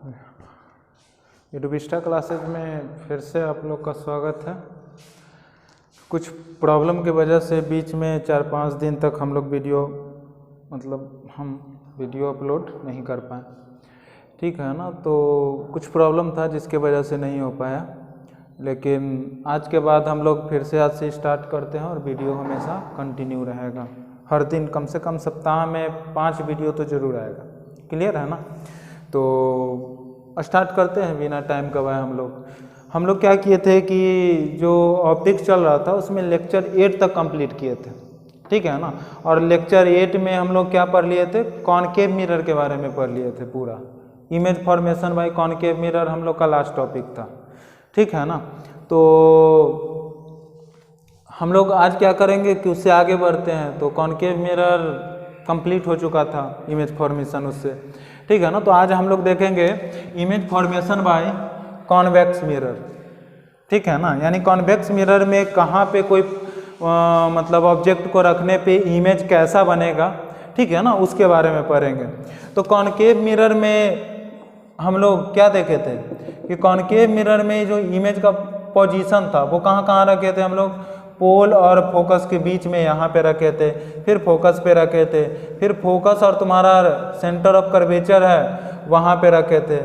यूट्यूबिस्टा classes में फिर से आप लोग का स्वागत है। कुछ प्रॉब्लम की वजह से बीच में 4-5 दिन तक हम लोग हम वीडियो अपलोड नहीं कर पाए, ठीक है ना। तो कुछ प्रॉब्लम था जिसके वजह से नहीं हो पाया, लेकिन आज के बाद हम लोग फिर से आज से स्टार्ट करते हैं और वीडियो हमेशा कंटिन्यू रहेगा। हर दिन कम से कम सप्ताह में 5 वीडियो तो ज़रूर आएगा। क्लियर है ना। तो स्टार्ट करते हैं बिना टाइम गवाए। हम लोग क्या किए थे कि जो ऑप्टिक्स चल रहा था उसमें लेक्चर 8 तक कंप्लीट किए थे, ठीक है ना। और लेक्चर 8 में हम लोग क्या पढ़ लिए थे, कॉनकेव मिरर के बारे में पढ़ लिए थे। पूरा image formation by concave mirror हम लोग का लास्ट टॉपिक था, ठीक है ना। तो हम लोग आज क्या करेंगे कि उससे आगे बढ़ते हैं। तो कॉनकेव मिरर कंप्लीट हो चुका था, इमेज फॉर्मेशन उससे, ठीक है ना। तो आज हम लोग देखेंगे image formation by convex mirror, ठीक है ना। यानी कॉन्वेक्स मिरर में कहाँ पे कोई ऑब्जेक्ट को रखने पे इमेज कैसा बनेगा, ठीक है ना, उसके बारे में पढ़ेंगे। तो कॉनकेव मिरर में हम लोग क्या देखे थे कि कॉनकेव मिरर में जो इमेज का पोजीशन था वो कहाँ कहाँ रखे थे हम लोग, पोल और फोकस के बीच में यहाँ पे रखे थे, फिर फोकस पे रखे थे, फिर फोकस और तुम्हारा सेंटर ऑफ कर्वेचर है वहाँ पे रखे थे,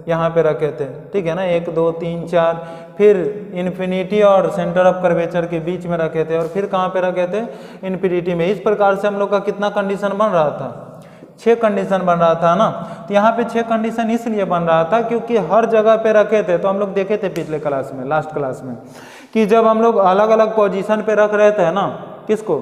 यहाँ पे रखे थे, ठीक है ना। 1 2 3 4, फिर इन्फिनिटी और सेंटर ऑफ कर्वेचर के बीच में रखे थे, और फिर कहाँ पे रखे थे, इन्फिनिटी में। इस प्रकार से हम लोग का कितना कंडीशन बन रहा था, 6 कंडीशन बन रहा था ना। तो यहाँ पे 6 कंडीशन इसलिए बन रहा था क्योंकि हर जगह पे रखे थे। तो हम लोग देखे थे पिछले क्लास में, लास्ट क्लास में, कि जब हम लोग अलग अलग पोजीशन पे रख रहे थे ना, किसको,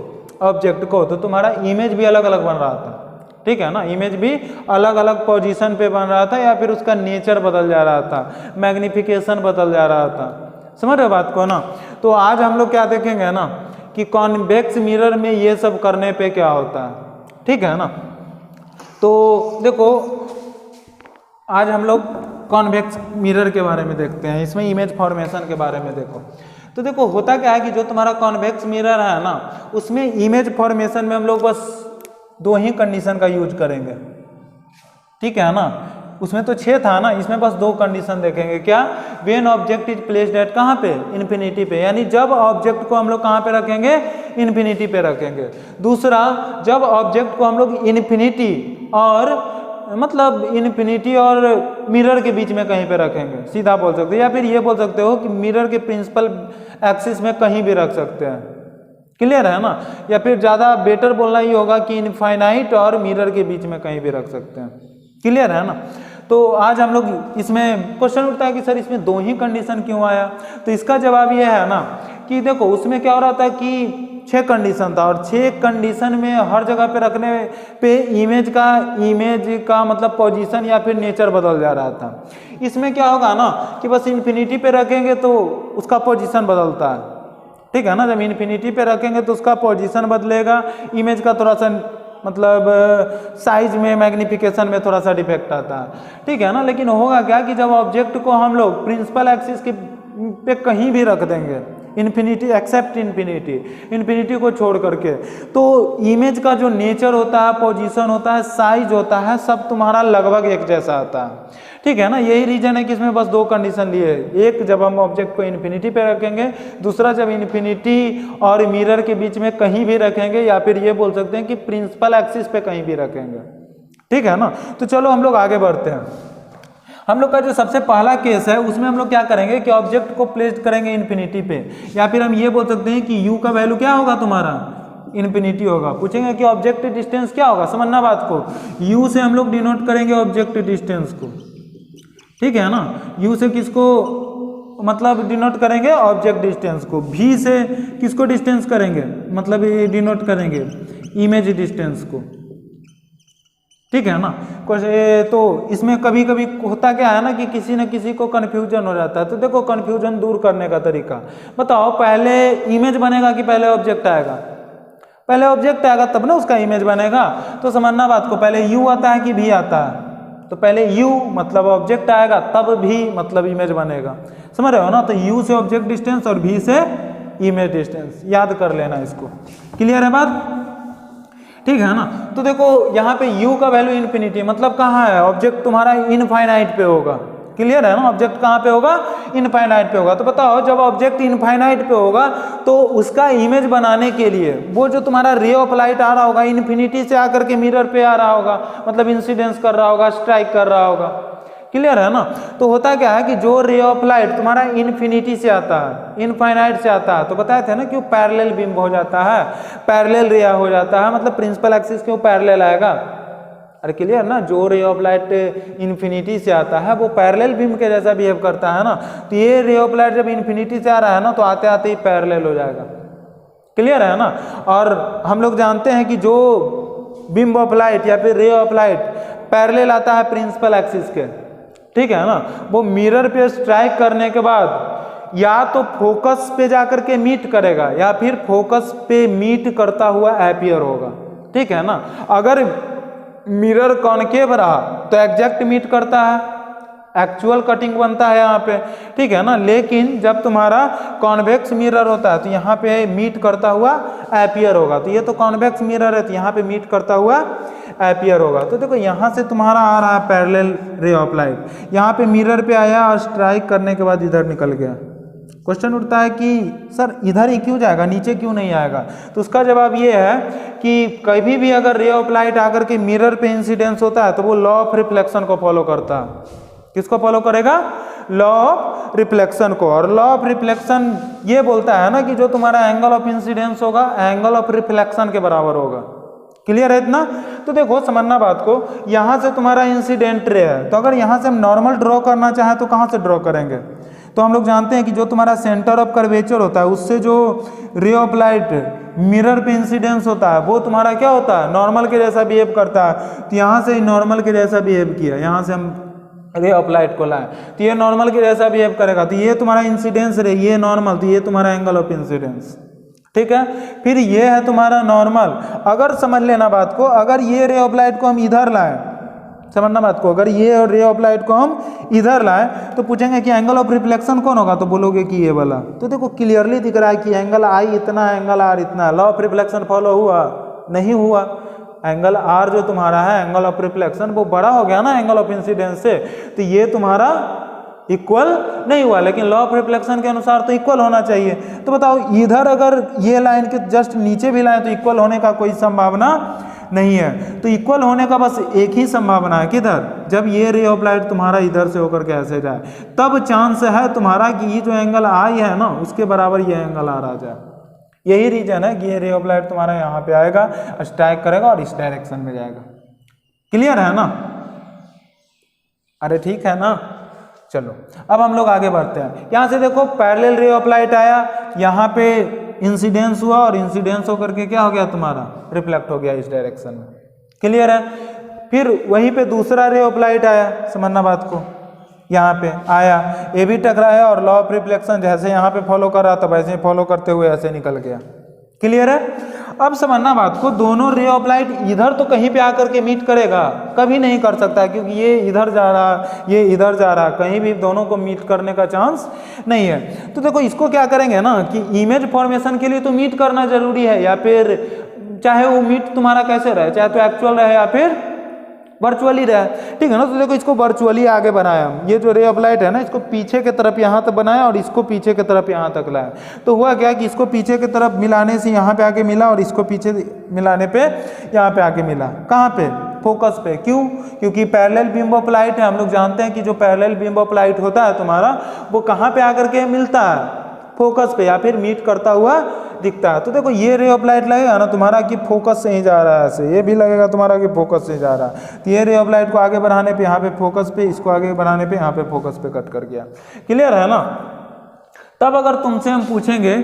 ऑब्जेक्ट को, तो तुम्हारा इमेज भी अलग अलग बन रहा था, ठीक है ना। इमेज भी अलग अलग पोजीशन पे बन रहा था, या फिर उसका नेचर बदल जा रहा था, मैग्निफिकेशन बदल जा रहा था। समझ रहे बात को ना। तो आज हम लोग क्या देखेंगे ना कि कॉन्वेक्स मिरर में ये सब करने पे क्या होता है, ठीक है ना। तो देखो आज हम लोग कॉन्वेक्स मिरर के बारे में देखते हैं, इसमें इमेज फॉर्मेशन के बारे में देखो। तो देखो होता क्या है कि जो तुम्हारा कॉन्वेक्स मिरर है ना, उसमें इमेज फॉर्मेशन में हम लोग बस 2 ही कंडीशन का यूज करेंगे, ठीक है ना। उसमें तो 6 था ना, इसमें बस 2 कंडीशन देखेंगे। क्या, when object is placed at, कहाँ पे, इन्फिनिटी पे, यानी जब ऑब्जेक्ट को हम लोग कहाँ पे रखेंगे, इन्फिनिटी पे रखेंगे। दूसरा, जब ऑब्जेक्ट को हम लोग इन्फिनिटी और मिरर के बीच में कहीं पे रखेंगे, सीधा बोल सकते हो, या फिर ये बोल सकते हो कि मिरर के प्रिंसिपल एक्सिस में कहीं भी रख सकते हैं। क्लियर है ना। या फिर ज़्यादा बेटर बोलना ही होगा कि इनफाइनाइट और मिरर के बीच में कहीं भी रख सकते हैं। क्लियर है ना। तो आज हम लोग इसमें क्वेश्चन उठता है कि सर इसमें 2 ही कंडीशन क्यों आया। तो इसका जवाब ये है ना कि देखो उसमें क्या हो रहा था कि 6 कंडीशन था, और 6 कंडीशन में हर जगह पे रखने पे इमेज का पोजीशन या फिर नेचर बदल जा रहा था। इसमें क्या होगा ना कि बस इन्फिनिटी पे रखेंगे तो उसका पोजीशन बदलता है, ठीक है ना। जब इन्फिनिटी पे रखेंगे तो उसका पोजीशन बदलेगा, इमेज का थोड़ा सा साइज में, मैग्निफिकेशन में थोड़ा सा डिफेक्ट आता है, ठीक है ना। लेकिन होगा क्या कि जब ऑब्जेक्ट को हम लोग प्रिंसिपल एक्सिस के पे कहीं भी रख देंगे, इन्फिनिटी एक्सेप्ट इन्फिनिटी को छोड़ करके, तो इमेज का जो नेचर होता है, पोजीशन होता है, साइज होता है, सब तुम्हारा लगभग एक जैसा आता है, ठीक है ना। यही रीजन है कि इसमें बस 2 कंडीशन लिए। एक, जब हम ऑब्जेक्ट को इन्फिनिटी पे रखेंगे, दूसरा जब इन्फिनिटी और मिरर के बीच में कहीं भी रखेंगे, या फिर ये बोल सकते हैं कि प्रिंसिपल एक्सिस पे कहीं भी रखेंगे, ठीक है ना। तो चलो हम लोग आगे बढ़ते हैं। हम लोग का जो सबसे पहला केस है उसमें हम लोग क्या करेंगे कि ऑब्जेक्ट को प्लेस करेंगे इन्फिनिटी पे, या फिर हम ये बोल सकते हैं कि u का वैल्यू क्या होगा तुम्हारा, इन्फिनिटी होगा। पूछेंगे कि ऑब्जेक्ट डिस्टेंस क्या होगा, समझना बात को। u से हम लोग डिनोट करेंगे ऑब्जेक्ट डिस्टेंस को, ठीक है ना। u से किसको डिनोट करेंगे, ऑब्जेक्ट डिस्टेंस को। v से किसको डिस्टेंस करेंगे, डिनोट करेंगे इमेज डिस्टेंस को, ठीक है ना। तो इसमें कभी कभी होता क्या है ना कि किसी न किसी को कन्फ्यूजन हो जाता है। तो देखो कन्फ्यूजन दूर करने का तरीका बताओ, पहले इमेज बनेगा कि पहले ऑब्जेक्ट आएगा, पहले ऑब्जेक्ट आएगा तब ना उसका इमेज बनेगा। तो समझना बात को, पहले u आता है कि v आता है, तो पहले u ऑब्जेक्ट आएगा, तब भी इमेज बनेगा। समझ रहे हो ना। तो u से ऑब्जेक्ट डिस्टेंस और v से इमेज डिस्टेंस, याद कर लेना इसको। क्लियर है बात। ठीक है ना। तो देखो यहाँ पे u का वैल्यू इन्फिनिटी, मतलब कहाँ है, ऑब्जेक्ट तुम्हारा इनफाइनाइट पे होगा। क्लियर है ना, ऑब्जेक्ट कहाँ पे होगा, इनफाइनाइट पे होगा। तो बताओ जब ऑब्जेक्ट इनफाइनाइट पे होगा तो उसका इमेज बनाने के लिए वो जो तुम्हारा रे ऑफ लाइट आ रहा होगा इन्फिनिटी से आकर के मिरर पे आ रहा होगा, मतलब इंसिडेंस कर रहा होगा, स्ट्राइक कर रहा होगा। क्लियर है ना। तो होता क्या है कि जो रे ऑफ लाइट तुम्हारा इन्फिनिटी से आता है, इनफाइनाइट से आता है, तो बताए थे ना क्यों पैरेलल बीम हो जाता है, पैरेलल रे हो जाता है, मतलब प्रिंसिपल एक्सिस क्यों पैरेलल आएगा। अरे क्लियर ना, जो रे ऑफ लाइट इन्फिनिटी से आता है वो पैरेलल बीम के जैसा बिहेव करता है ना। तो ये रे ऑफ लाइट जब इन्फिनिटी से आ रहा है ना तो आते आते ही पैरेलल हो जाएगा। क्लियर है ना। और हम लोग जानते हैं कि जो बीम ऑफ लाइट या फिर रे ऑफ लाइट पैरेलल आता है प्रिंसिपल एक्सिस के, ठीक है ना, वो मिरर पे स्ट्राइक करने के बाद या तो फोकस पे जाकर के मीट करेगा या फिर फोकस पे मीट करता हुआ अपीयर होगा। ठीक है ना। अगर मिरर कॉनकेव रहा तो एग्जैक्ट मीट करता है, एक्चुअल कटिंग बनता है यहाँ पे। ठीक है ना। लेकिन जब तुम्हारा कॉन्वेक्स मिरर होता है तो यहाँ पे मीट करता हुआ अपीयर होगा। तो ये तो कॉन्वेक्स मिरर है तो यहाँ पे मीट करता हुआ अपीयर होगा। तो देखो यहाँ से तुम्हारा आ रहा है पैरेलल रे ऑफ लाइट, यहाँ पे मिरर पे आया और स्ट्राइक करने के बाद इधर निकल गया। क्वेश्चन उठता है कि सर इधर ही क्यों जाएगा, नीचे क्यों नहीं आएगा। तो उसका जवाब ये है कि कभी भी अगर रे ऑफ लाइट आकर के मिरर पे इंसिडेंस होता है तो वो लॉ ऑफ रिफ्लेक्शन को फॉलो करता है। किसको फॉलो करेगा, लॉ ऑफ रिफ्लेक्शन को। और लॉ ऑफ रिफ्लेक्शन ये बोलता है ना कि जो तुम्हारा एंगल ऑफ इंसिडेंस होगा एंगल ऑफ रिफ्लेक्शन के बराबर होगा। क्लियर है इतना। तो देखो समझना बात को, यहाँ से तुम्हारा इंसिडेंट रे है तो अगर यहाँ से हम नॉर्मल ड्रॉ करना चाहें तो कहाँ से ड्रॉ करेंगे। तो हम लोग जानते हैं कि जो तुम्हारा सेंटर ऑफ कर्वेचर होता है उससे जो रे ऑफ लाइट मिरर पे इंसिडेंस होता है वो तुम्हारा क्या होता है, नॉर्मल के जैसा बिहेव करता है। तो यहाँ से नॉर्मल के जैसा बिहेव किया, यहाँ से हम रे ऑफ लाइट को लाए तो ये नॉर्मल के जैसा बिहेव करेगा। तो ये तुम्हारा इंसिडेंस रे, ये नॉर्मल, तो ये तुम्हारा एंगल ऑफ इंसिडेंस। ठीक है। फिर ये है तुम्हारा नॉर्मल। अगर समझ लेना बात को, अगर ये रे ऑफ लाइट को हम इधर लाएं, समझना बात को, अगर ये रे ऑफ लाइट को हम इधर लाएं तो पूछेंगे कि एंगल ऑफ रिफ्लेक्शन कौन होगा, तो बोलोगे कि ये वाला। तो देखो क्लियरली दिख रहा है कि एंगल आई इतना, एंगल आर इतना। लॉ ऑफ रिफ्लेक्शन फॉलो हुआ नहीं हुआ। एंगल आर जो तुम्हारा है एंगल ऑफ रिफ्लेक्शन वो बड़ा हो गया ना एंगल ऑफ इंसिडेंस से, तो ये तुम्हारा इक्वल नहीं हुआ। लेकिन लॉ ऑफ रिफ्लेक्शन के अनुसार तो इक्वल होना चाहिए। तो बताओ इधर अगर ये लाइन के जस्ट नीचे भी लाएं तो इक्वल होने का कोई संभावना नहीं है। तो इक्वल होने का बस एक ही संभावना है, किधर, जब ये रे ऑफ लाइट तुम्हारा इधर से होकर के ऐसे जाए तब चांस है तुम्हारा कि ये जो एंगल आई है ना उसके बराबर ये एंगल आर आ जाए। यही रीजन है कि ये रे ऑफ लाइट तुम्हारा यहाँ पे आएगा, स्ट्राइक करेगा और इस डायरेक्शन में जाएगा। क्लियर है ना। अरे ठीक है ना। चलो अब हम लोग आगे बढ़ते हैं। यहाँ से देखो पैरेलल रे ऑफ लाइट आया, यहाँ पे इंसिडेंस हुआ और इंसिडेंस होकर के क्या हो गया तुम्हारा, रिफ्लेक्ट हो गया इस डायरेक्शन में। क्लियर है। फिर वहीं पे दूसरा रे ऑफ लाइट आया, समझना बात को, यहाँ पे आया, ये भी टकराया और लॉ ऑफ रिफ्लेक्शन जैसे यहाँ पे फॉलो कर रहा था वैसे ही फॉलो करते हुए ऐसे निकल गया। क्लियर है। अब समझना बात को, दोनों रे ऑफ लाइट इधर तो कहीं पे आकर के मीट करेगा, कभी नहीं कर सकता क्योंकि ये इधर जा रहा ये इधर जा रहा, कहीं भी दोनों को मीट करने का चांस नहीं है। तो देखो इसको क्या करेंगे ना कि इमेज फॉर्मेशन के लिए तो मीट करना जरूरी है, या फिर चाहे वो मीट तुम्हारा कैसे रहे, चाहे तो एक्चुअल रहे या फिर वर्चुअली रहे। ठीक है ना। तो देखो इसको वर्चुअली आगे बनाया, ये जो रे ऑफ लाइट है ना इसको पीछे की तरफ यहाँ तक बनाया और इसको पीछे की तरफ यहाँ तक लाया। तो हुआ क्या कि इसको पीछे की तरफ मिलाने से यहाँ पे आके मिला और इसको पीछे मिलाने पे यहाँ पे आके मिला। कहाँ पे, फोकस पे। क्यों, क्योंकि पैरेलल बीम ऑफ लाइट है। हम लोग जानते हैं कि जो पैरेलल बीम ऑफ लाइट होता है तुम्हारा वो कहाँ पे आकर के मिलता है, फोकस पे, या फिर मीट करता हुआ दिखता है। तो देखो ये रे ऑफ लाइट लगेगा ना तुम्हारा कि फोकस से ही जा रहा है, ऐसे ये भी लगेगा तुम्हारा कि फोकस से जा रहा है। तो ये रे ऑफ लाइट को आगे बढ़ाने पे यहाँ पे फोकस पे, इसको आगे बढ़ाने पे यहाँ पे फोकस पे कट कर गया। क्लियर है ना। तब अगर तुमसे हम पूछेंगे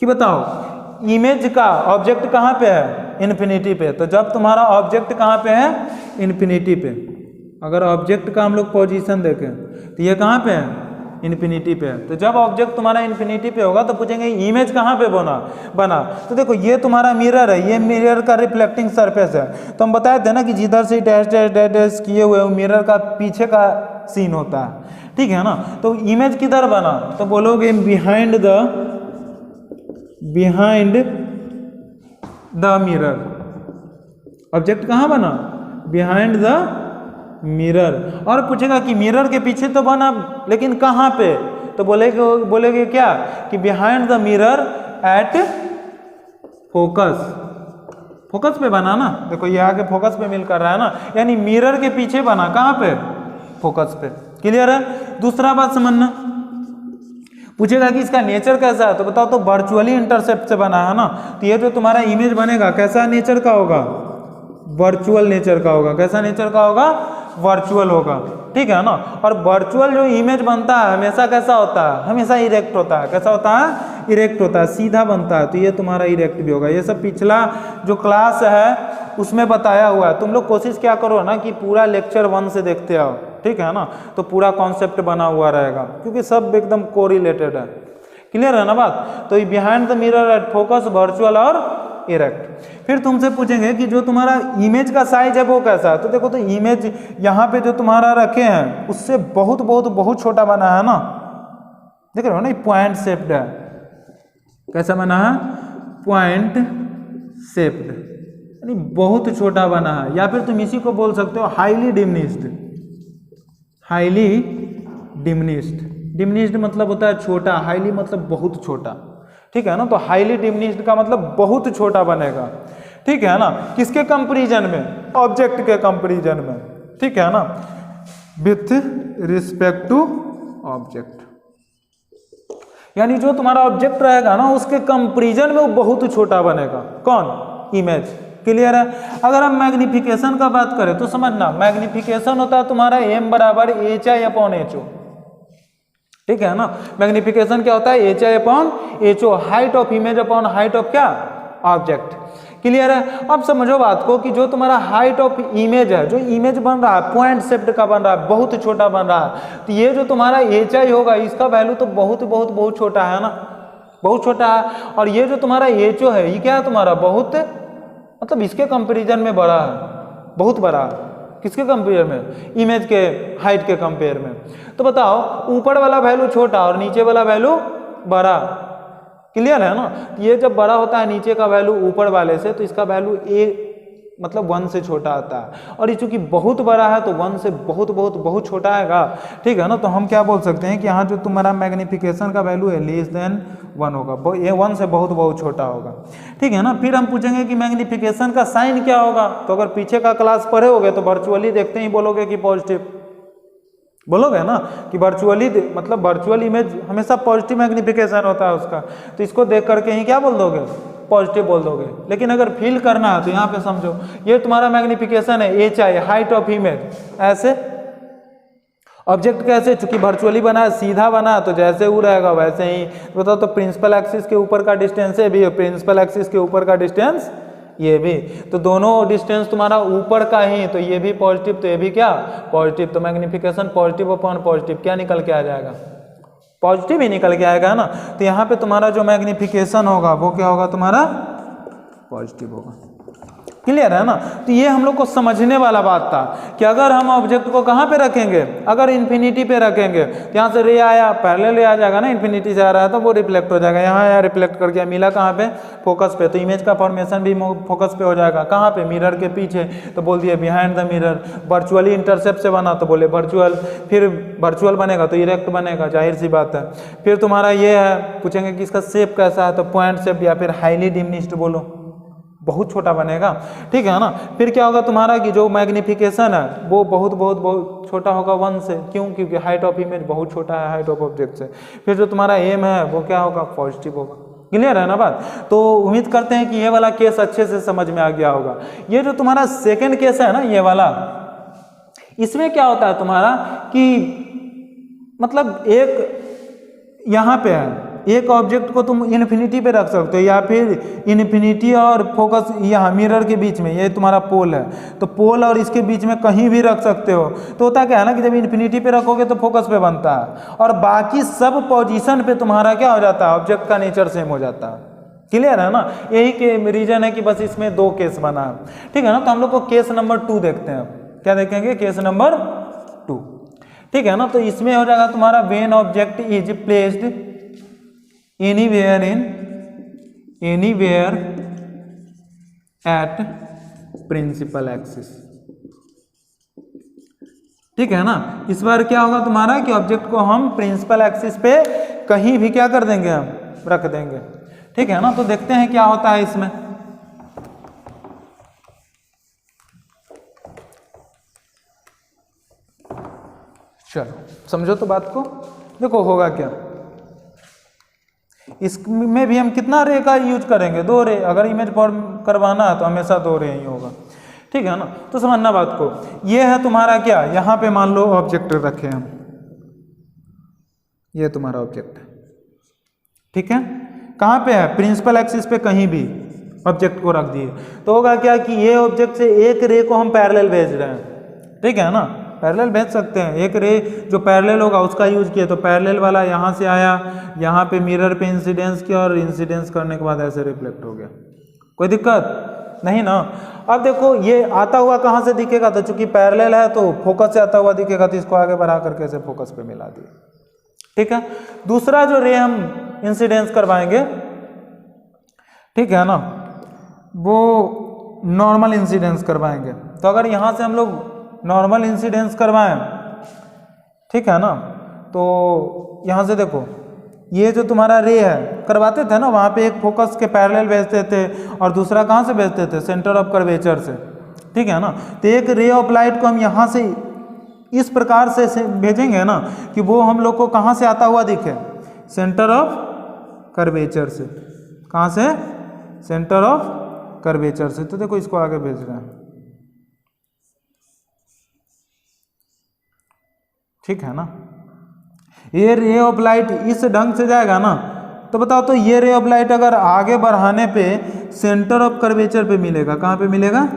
कि बताओ इमेज का ऑब्जेक्ट कहाँ पे है, इन्फिनिटी पे, तो जब तुम्हारा ऑब्जेक्ट कहाँ पे है, इन्फिनिटी पे, अगर ऑब्जेक्ट का हम लोग पोजीशन देखें तो ये कहाँ पे है, इन्फिनिटी पे है। तो जब ऑब्जेक्ट तुम्हारा इन्फिनिटी पे होगा तो पूछेंगे इमेज कहाँ पे बना। तो देखो ये तुम्हारा मिरर है, ये मिरर का रिफ्लेक्टिंग सरफेस है। तो हम बताए थे ना कि जिधर से डैश डैश डैश डैश किए हुए मिरर का पीछे का सीन होता है। ठीक है ना। तो इमेज किधर बना, तो बोलोगे बिहाइंड द मिरर, ऑब्जेक्ट कहाँ बना, बिहाइंड द मिरर। और पूछेगा कि मिरर के पीछे तो बना, लेकिन कहाँ पे, तो बोलेगे क्या कि behind the mirror at focus, focus पे बना ना, देखो ये आगे फोकस पे मिल कर रहा है ना, यानी मिरर के पीछे बना, कहाँ पे, फोकस पे। क्लियर है। दूसरा बात समझना, पूछेगा कि इसका नेचर कैसा है, तो बताओ, तो वर्चुअली इंटरसेप्ट से बना है ना, तो ये जो तुम्हारा इमेज बनेगा कैसा नेचर का होगा, वर्चुअल नेचर का होगा। कैसा नेचर का होगा, वर्चुअल होगा, ठीक है ना। और वर्चुअल जो इमेज बनता है हमेशा कैसा होता है, हमेशा इरेक्ट होता है। कैसा होता है, इरेक्ट होता है, सीधा बनता है, तो ये तुम्हारा इरेक्ट भी होगा। ये सब पिछला जो क्लास है उसमें बताया हुआ है। तुम लोग कोशिश क्या करो ना कि पूरा लेक्चर 1 से देखते आओ, ठीक है ना, तो पूरा कॉन्सेप्ट बना हुआ रहेगा, क्योंकि सब एकदम कोरिलेटेड है। क्लियर है ना बात। तो behind the mirror at focus, virtual और इरेक्ट। फिर तुमसे पूछेंगे कि जो तुम्हारा इमेज का साइज है वो कैसा है, तो देखो, तो इमेज यहाँ पे जो तुम्हारा रखे हैं उससे बहुत बहुत बहुत छोटा बना है ना, देख रहे हो ना, पॉइंट शेप्ड है। कैसा बना है, पॉइंट शेप्ड, यानी बहुत छोटा बना है। या फिर तुम इसी को बोल सकते हो highly diminished, highly diminished. Diminished मतलब होता है छोटा, हाईली मतलब बहुत छोटा, ठीक है ना। तो हाईली डिमिनिश्ड का मतलब बहुत छोटा बनेगा, ठीक है ना। किसके कंपैरिजन में, ऑब्जेक्ट के कंपैरिजन में, ठीक है ना, विथ रिस्पेक्ट टू ऑब्जेक्ट, यानी जो तुम्हारा ऑब्जेक्ट रहेगा ना उसके कंपैरिजन में वो बहुत छोटा बनेगा। कौन, इमेज। क्लियर है। अगर हम मैग्निफिकेशन का बात करें तो समझना, मैग्निफिकेशन होता है तुम्हारा m बराबर HI/HO, ठीक है ना। मैग्निफिकेशन क्या होता है, HI/HO, height of image upon height of क्या, ऑब्जेक्ट। क्लियर है। अब समझो बात को कि जो तुम्हारा हाइट ऑफ इमेज है, जो इमेज बन रहा है पॉइंट शेप्ड का बन रहा है, बहुत छोटा बन रहा है, तो ये जो तुम्हारा HI होगा इसका वैल्यू तो बहुत बहुत बहुत छोटा है ना, बहुत छोटा है। और ये जो तुम्हारा HO है ये क्या है तुम्हारा, बहुत, मतलब इसके कंपेरिजन में बड़ा है, बहुत बड़ा है। किसके कंपेयर में, इमेज के हाइट के कंपेयर में। तो बताओ, ऊपर वाला वैल्यू छोटा और नीचे वाला वैल्यू बड़ा। क्लियर है ना। ये जब बड़ा होता है नीचे का वैल्यू ऊपर वाले से, तो इसका वैल्यू मतलब 1 से छोटा आता है। और ये चूंकि बहुत बड़ा है तो 1 से बहुत बहुत बहुत छोटा आएगा, ठीक है ना। तो हम क्या बोल सकते हैं कि यहाँ जो तुम्हारा मैग्निफिकेशन का वैल्यू है लेस देन 1 होगा, ये 1 से बहुत बहुत छोटा होगा, ठीक है ना। फिर हम पूछेंगे कि मैग्निफिकेशन का साइन क्या होगा, तो अगर पीछे का क्लास पढ़े होगे तो वर्चुअली देखते ही बोलोगे कि पॉजिटिव, बोलोगे ना कि वर्चुअली, मतलब वर्चुअल इमेज हमेशा पॉजिटिव मैग्निफिकेशन होता है उसका, तो इसको देख करके ही क्या बोल दोगे, पॉजिटिव बोल दोगे। लेकिन अगर फील करना है तो यहाँ पे समझो, ये तुम्हारा मैग्निफिकेशन है HI, हाइट ऑफ इमेज, ऐसे ऑब्जेक्ट कैसे, चूंकि वर्चुअली बना है, सीधा बना है, तो जैसे वो रहेगा वैसे ही। बताओ, तो प्रिंसिपल एक्सिस के ऊपर का डिस्टेंस है भी, प्रिंसिपल एक्सिस के ऊपर का डिस्टेंस ये भी, तो दोनों डिस्टेंस तुम्हारा ऊपर का ही, तो ये भी पॉजिटिव, तो ये भी क्या, पॉजिटिव। तो मैग्निफिकेशन पॉजिटिव अपॉन पॉजिटिव क्या निकल के आ जाएगा, पॉजिटिव ही निकल के आएगा ना। तो यहाँ पे तुम्हारा जो मैग्निफिकेशन होगा वो क्या होगा, तुम्हारा पॉजिटिव होगा। क्लियर है ना। तो ये हम लोग को समझने वाला बात था कि अगर हम ऑब्जेक्ट को कहाँ पे रखेंगे, अगर इन्फिनिटी पे रखेंगे तो यहाँ से रे आया, पहले ले आ जाएगा ना, इन्फिनिटी से आ रहा है तो वो रिफ्लेक्ट हो जाएगा, यहाँ आया रिफ्लेक्ट करके मिला कहाँ पे, फोकस पे, तो इमेज का फॉर्मेशन भी फोकस पे हो जाएगा। कहाँ पे, मिरर के पीछे, तो बोल दिए behind the mirror. Virtually intercept से बना तो बोले वर्चुअल, फिर वर्चुअल बनेगा तो इरेक्ट बनेगा, जाहिर सी बात है। फिर तुम्हारा ये है, पूछेंगे कि इसका शेप कैसा है, तो पॉइंट शेप या फिर हाईली डिमिनिश्ड बोलो, बहुत छोटा बनेगा, ठीक है ना। फिर क्या होगा तुम्हारा कि जो मैग्निफिकेशन है वो बहुत बहुत बहुत छोटा होगा 1 से, क्यों, क्योंकि हाइट ऑफ इमेज बहुत छोटा है हाइट ऑफ ऑब्जेक्ट से। फिर जो तुम्हारा एम है वो क्या होगा, पॉजिटिव होगा। क्लियर है ना बात। तो उम्मीद करते हैं कि ये वाला केस अच्छे से समझ में आ गया होगा। ये जो तुम्हारा सेकेंड केस है ना, ये वाला, इसमें क्या होता है तुम्हारा कि मतलब एक यहाँ पे है, एक ऑब्जेक्ट को तुम इन्फिनिटी पे रख सकते हो, या फिर इन्फिनिटी और फोकस यहाँ मिरर के बीच में, ये तुम्हारा पोल है, तो पोल और इसके बीच में कहीं भी रख सकते हो। तो होता क्या है ना कि जब इन्फिनिटी पे रखोगे तो फोकस पे बनता है, और बाकी सब पोजीशन पे तुम्हारा क्या हो जाता है, ऑब्जेक्ट का नेचर सेम हो जाता है। क्लियर है ना। यही के रीजन है कि बस इसमें 2 केस बना है, ठीक है ना। तो हम लोग को केस नंबर 2 देखते हैं। क्या देखेंगे, केस नंबर 2, ठीक है ना। तो इसमें हो जाएगा तुम्हारा when object is placed anywhere at principal axis. ठीक है ना। इस बार क्या होगा तुम्हारा कि ऑब्जेक्ट को हम प्रिंसिपल एक्सिस पे कहीं भी क्या कर देंगे, हम रख देंगे। ठीक है ना। तो देखते हैं क्या होता है इसमें। चलो समझो तो बात को। देखो होगा क्या, इसमें भी हम कितना रे का यूज करेंगे, 2 रे। अगर इमेज फॉर्म करवाना है तो हमेशा 2 रे ही होगा। ठीक है ना। तो समझना बात को। ये है तुम्हारा क्या, यहाँ पे मान लो ऑब्जेक्ट रखे हम, ये तुम्हारा ऑब्जेक्ट है। ठीक है। कहाँ पे है, प्रिंसिपल एक्सिस पे कहीं भी ऑब्जेक्ट को रख दिए। तो होगा क्या कि ये ऑब्जेक्ट से एक रे को हम पैरेलल भेज रहे हैं। ठीक है ना। पैरेलल भेज सकते हैं। एक रे जो पैरेलल होगा उसका यूज किया, तो पैरेलल वाला यहाँ से आया, यहाँ पे मिरर पे इंसिडेंस किया और इंसिडेंस करने के बाद ऐसे रिफ्लेक्ट हो गया। कोई दिक्कत नहीं ना। अब देखो ये आता हुआ कहाँ से दिखेगा, तो चूंकि पैरेलल है तो फोकस से आता हुआ दिखेगा, तो इसको आगे बढ़ा करके ऐसे फोकस पे मिला दिए। ठीक है। दूसरा जो रे हम इंसिडेंस करवाएंगे, ठीक है ना, वो नॉर्मल इंसिडेंस करवाएंगे। तो अगर यहाँ से हम लोग नॉर्मल इंसिडेंस करवाएं, ठीक है ना, तो यहाँ से देखो ये जो तुम्हारा रे है, करवाते थे ना वहाँ पे एक फोकस के पैरेलल भेजते थे और दूसरा कहाँ से भेजते थे, सेंटर ऑफ कर्वेचर से। ठीक है ना। तो एक रे ऑफ लाइट को हम यहाँ से इस प्रकार से भेजेंगे ना कि वो हम लोग को कहाँ से आता हुआ दिखे, सेंटर ऑफ कर्वेचर से। कहाँ से, सेंटर ऑफ कर्वेचर से। तो देखो इसको आगे भेज रहे हैं। ठीक है ना। ये रे ऑफ लाइट इस ढंग से जाएगा ना, तो बताओ तो ये रे ऑफ लाइट अगर आगे बढ़ाने पे सेंटर ऑफ कर्वेचर पे मिलेगा, कहाँ पे मिलेगा,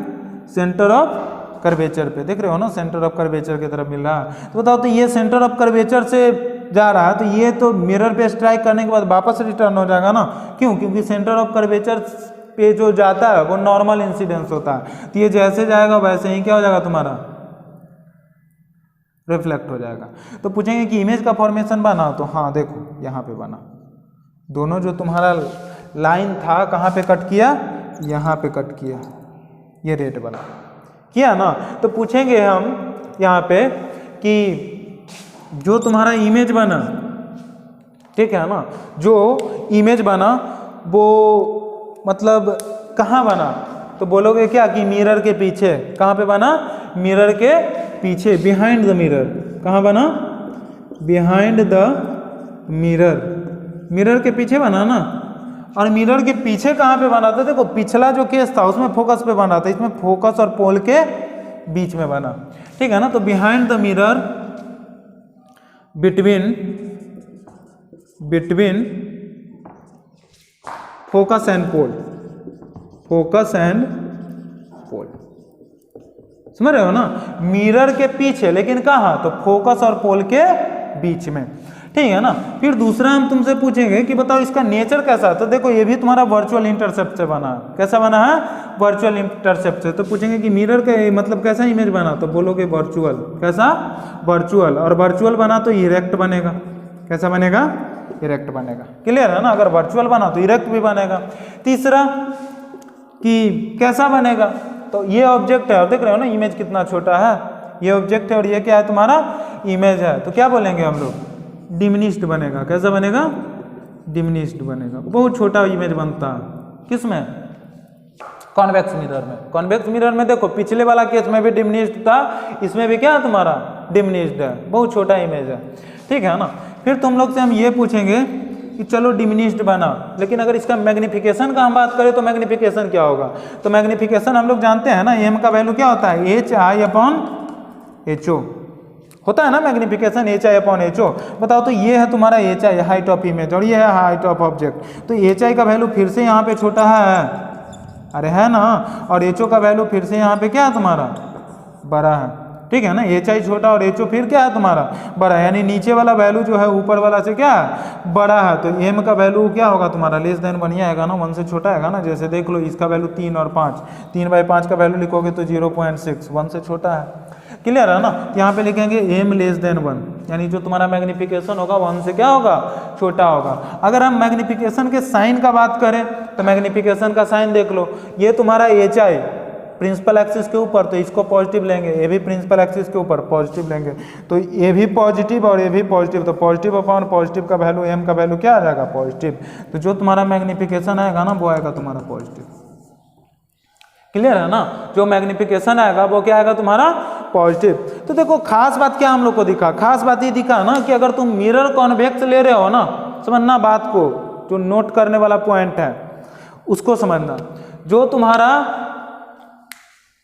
सेंटर ऑफ कर्वेचर पे। देख रहे हो ना, सेंटर ऑफ कर्वेचर की तरफ मिल रहा है। तो बताओ तो ये सेंटर ऑफ कर्वेचर से जा रहा है, तो ये तो मिरर पे स्ट्राइक करने के बाद वापस रिटर्न हो जाएगा ना। क्यों, क्योंकि सेंटर ऑफ कर्वेचर पे जो जाता है वो नॉर्मल इंसिडेंस होता है। तो ये जैसे जाएगा वैसे ही क्या हो जाएगा तुम्हारा, रिफ्लेक्ट हो जाएगा। तो पूछेंगे कि इमेज का फॉर्मेशन बना, तो हाँ देखो यहाँ पे बना। दोनों जो तुम्हारा लाइन था कहाँ पे कट किया, यहाँ पे कट किया, ये रेड बना किया ना। तो पूछेंगे हम यहाँ पे कि जो तुम्हारा इमेज बना, ठीक है ना, जो इमेज बना वो मतलब कहाँ बना, तो बोलोगे क्या कि मिरर के पीछे। कहाँ पे बना, मिरर के पीछे, बिहाइंड द मिरर। कहाँ बना, बिहाइंड द मिरर, मिरर के पीछे बना ना। और मिरर के पीछे कहाँ पे बना था, देखो पिछला जो केस था उसमें फोकस पे बना था, इसमें फोकस और पोल के बीच में बना। ठीक है ना। तो behind the mirror, between focus and pole, focus and pole. समझ रहे हो ना, मिरर के पीछे लेकिन कहाँ, तो फोकस और पोल के बीच में। ठीक है ना। फिर दूसरा हम तुमसे पूछेंगे कि बताओ इसका नेचर कैसा है। तो देखो ये भी तुम्हारा वर्चुअल इंटरसेप्ट से बना है। कैसा बना है, वर्चुअल इंटरसेप्ट से। तो पूछेंगे कि मिरर के मतलब कैसा इमेज बना, तो बोलोगे वर्चुअल। कैसा, वर्चुअल। और वर्चुअल बना तो इरेक्ट बनेगा। कैसा बनेगा, इरेक्ट बनेगा। क्लियर है ना। अगर वर्चुअल बना तो इरेक्ट भी बनेगा। तीसरा कि कैसा बनेगा, तो ये ऑब्जेक्ट है और देख रहे हो ना इमेज कितना छोटा है, ये ऑब्जेक्ट है और ये क्या है तुम्हारा, इमेज है। तो क्या बोलेंगे हम लोग, डिमिनिश्ड बनेगा। कैसा बनेगा, डिमिनिश्ड बनेगा। बहुत छोटा इमेज बनता है किसमें, कॉन्वेक्स मिरर में। कॉन्वेक्स मिरर में देखो पिछले वाला केस में भी डिमिनिश्ड था, इसमें भी क्या है तुम्हारा, डिमिनिश्ड है, बहुत छोटा इमेज है। ठीक है ना। फिर तुम लोग से हम ये पूछेंगे कि चलो डिमिनिश्ड बना, लेकिन अगर इसका मैग्निफिकेशन का हम बात करें तो मैग्निफिकेशन क्या होगा। तो मैग्निफिकेशन हम लोग जानते हैं ना, एम का वैल्यू क्या होता है, HI/HO होता है ना मैग्निफिकेशन, HI/HO। बताओ तो ये है तुम्हारा HI, हाइट ऑफ इमेज, और ये है हाइट ऑफ ऑब्जेक्ट। तो HI का वैल्यू फिर से यहाँ पे छोटा है, अरे है ना, और HO का वैल्यू फिर से यहाँ पे क्या है तुम्हारा, बड़ा है। ठीक है ना। HI छोटा और HO फिर क्या है तुम्हारा, बड़ा है। यानी नीचे वाला वैल्यू जो है ऊपर वाला से क्या है, बड़ा है। तो M का वैल्यू क्या होगा तुम्हारा, लेस देन 1 ही आएगा ना, 1 से छोटा आएगा ना। जैसे देख लो इसका वैल्यू 3 और 5, 3/5 का वैल्यू लिखोगे तो 0.6, 1 से छोटा है। क्लियर है ना। यहाँ पे लिखेंगे M लेस देन 1, यानी जो तुम्हारा मैग्निफिकेशन होगा 1 से क्या होगा, छोटा होगा। अगर हम मैग्निफिकेशन के साइन का बात करें तो मैग्निफिकेशन का साइन देख लो, ये तुम्हारा HI प्रिंसिपल एक्सिस के ऊपर, तो इसको पॉजिटिव लेंगे, ये भी प्रिंसिपल एक्सिस के ऊपर पॉजिटिव लेंगे, तो ये भी पॉजिटिव और ये भी पॉजिटिव, तो पॉजिटिव अपॉन पॉजिटिव का वैल्यू m का वैल्यू क्या आ जाएगा, पॉजिटिव। तो जो तुम्हारा मैग्निफिकेशन आएगा ना वो आएगा तुम्हारा पॉजिटिव। क्लियर है ना, जो मैग्निफिकेशन आएगा वो क्या आएगा तुम्हारा पॉजिटिव। तो देखो खास बात क्या हम लोग को दिखा, खास बात ये दिखा ना कि अगर तुम मिरर कॉन्वेक्स ले रहे हो ना, समझना बात को, जो नोट करने वाला पॉइंट है उसको समझना। जो तुम्हारा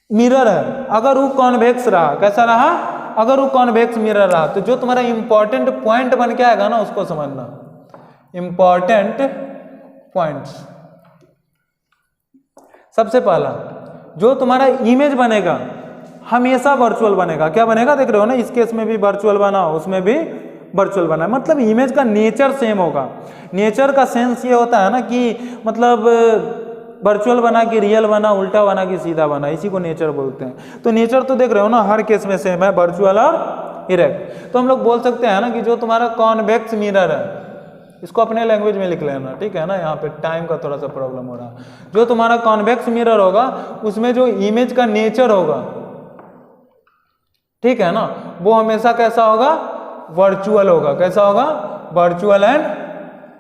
मिरर है अगर वो कॉन्वेक्स रहा, कैसा रहा, अगर वो कॉन्वेक्स मिरर रहा, तो जो तुम्हारा इंपॉर्टेंट पॉइंट बन के आएगा ना उसको समझना, इंपॉर्टेंट पॉइंट्स। सबसे पहला जो तुम्हारा इमेज बनेगा हमेशा वर्चुअल बनेगा। क्या बनेगा, देख रहे हो ना, इस केस में भी वर्चुअल बना, उसमें भी वर्चुअल बना, मतलब इमेज का नेचर सेम होगा। नेचर का सेंस ये होता है ना कि मतलब वर्चुअल बना कि रियल बना, उल्टा बना कि सीधा बना, इसी को नेचर बोलते हैं। तो नेचर तो देख रहे हो ना हर केस में सेम है, वर्चुअल और इरेक्ट। तो हम लोग बोल सकते हैं ना कि जो तुम्हारा कॉन्वेक्स मिरर है, इसको अपने लैंग्वेज में लिख लेना, ठीक है ना, यहाँ पे टाइम का थोड़ा सा प्रॉब्लम हो रहा है। जो तुम्हारा कॉन्वेक्स मिरर होगा उसमें जो इमेज का नेचर होगा, ठीक है ना, वो हमेशा कैसा होगा, वर्चुअल होगा। कैसा होगा, वर्चुअल एंड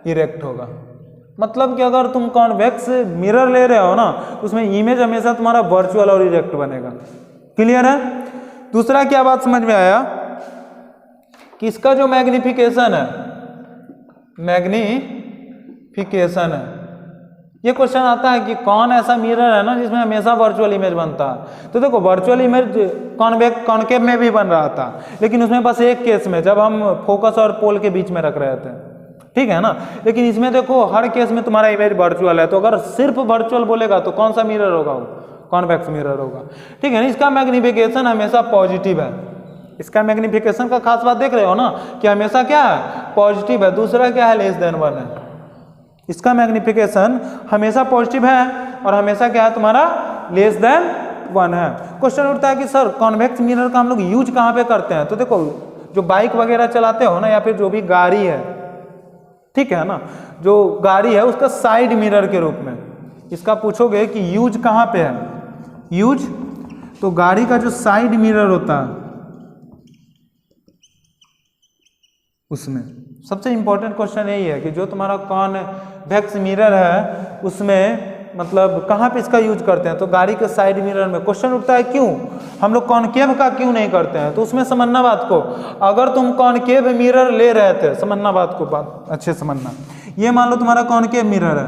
इरेक्ट होगा। मतलब कि अगर तुम कॉन्वेक्स मिरर ले रहे हो ना उसमें इमेज हमेशा तुम्हारा वर्चुअल और इरेक्ट बनेगा। क्लियर है। दूसरा क्या बात समझ में आया कि इसका जो मैग्निफिकेशन है, मैग्निफिकेशन है, ये क्वेश्चन आता है कि कौन ऐसा मिरर है ना जिसमें हमेशा वर्चुअल इमेज बनता है। तो देखो वर्चुअल इमेज कॉनकेव में भी बन रहा था, लेकिन उसमें बस एक केस में जब हम फोकस और पोल के बीच में रख रहे थे, ठीक है ना। लेकिन इसमें देखो हर केस में तुम्हारा इमेज वर्चुअल है, तो अगर सिर्फ वर्चुअल बोलेगा तो कौन सा मिरर होगा, वो कॉन्वेक्स मिरर होगा, ठीक है ना। इसका मैग्निफिकेशन हमेशा पॉजिटिव है। इसका मैग्निफिकेशन का खास बात देख रहे हो ना कि हमेशा क्या है, पॉजिटिव है। दूसरा क्या है, लेस देन 1 है। इसका मैग्निफिकेशन हमेशा पॉजिटिव है और हमेशा क्या है तुम्हारा, लेस देन 1 है। क्वेश्चन उठता है कि सर कॉन्वेक्स मिरर का हम लोग यूज कहाँ पे करते हैं। तो देखो जो बाइक वगैरह चलाते हो ना, या फिर जो भी गाड़ी है, ठीक है ना, जो गाड़ी है उसका साइड मिरर के रूप में इसका पूछोगे कि यूज कहाँ पे है, यूज, तो गाड़ी का जो साइड मिरर होता है उसमें सबसे इंपॉर्टेंट क्वेश्चन यही है कि जो तुम्हारा कॉन्वेक्स मिरर है उसमें मतलब कहाँ पे इसका यूज करते हैं। तो गाड़ी के साइड मिरर में। क्वेश्चन उठता है क्यों हम लोग कॉनकेव का क्यों नहीं करते हैं। तो उसमें समझना बात को, अगर तुम कॉनकेव मिरर ले रहे थे, समझना बात को, बात अच्छे समझना। ये मान लो तुम्हारा कॉनकेव मिरर है,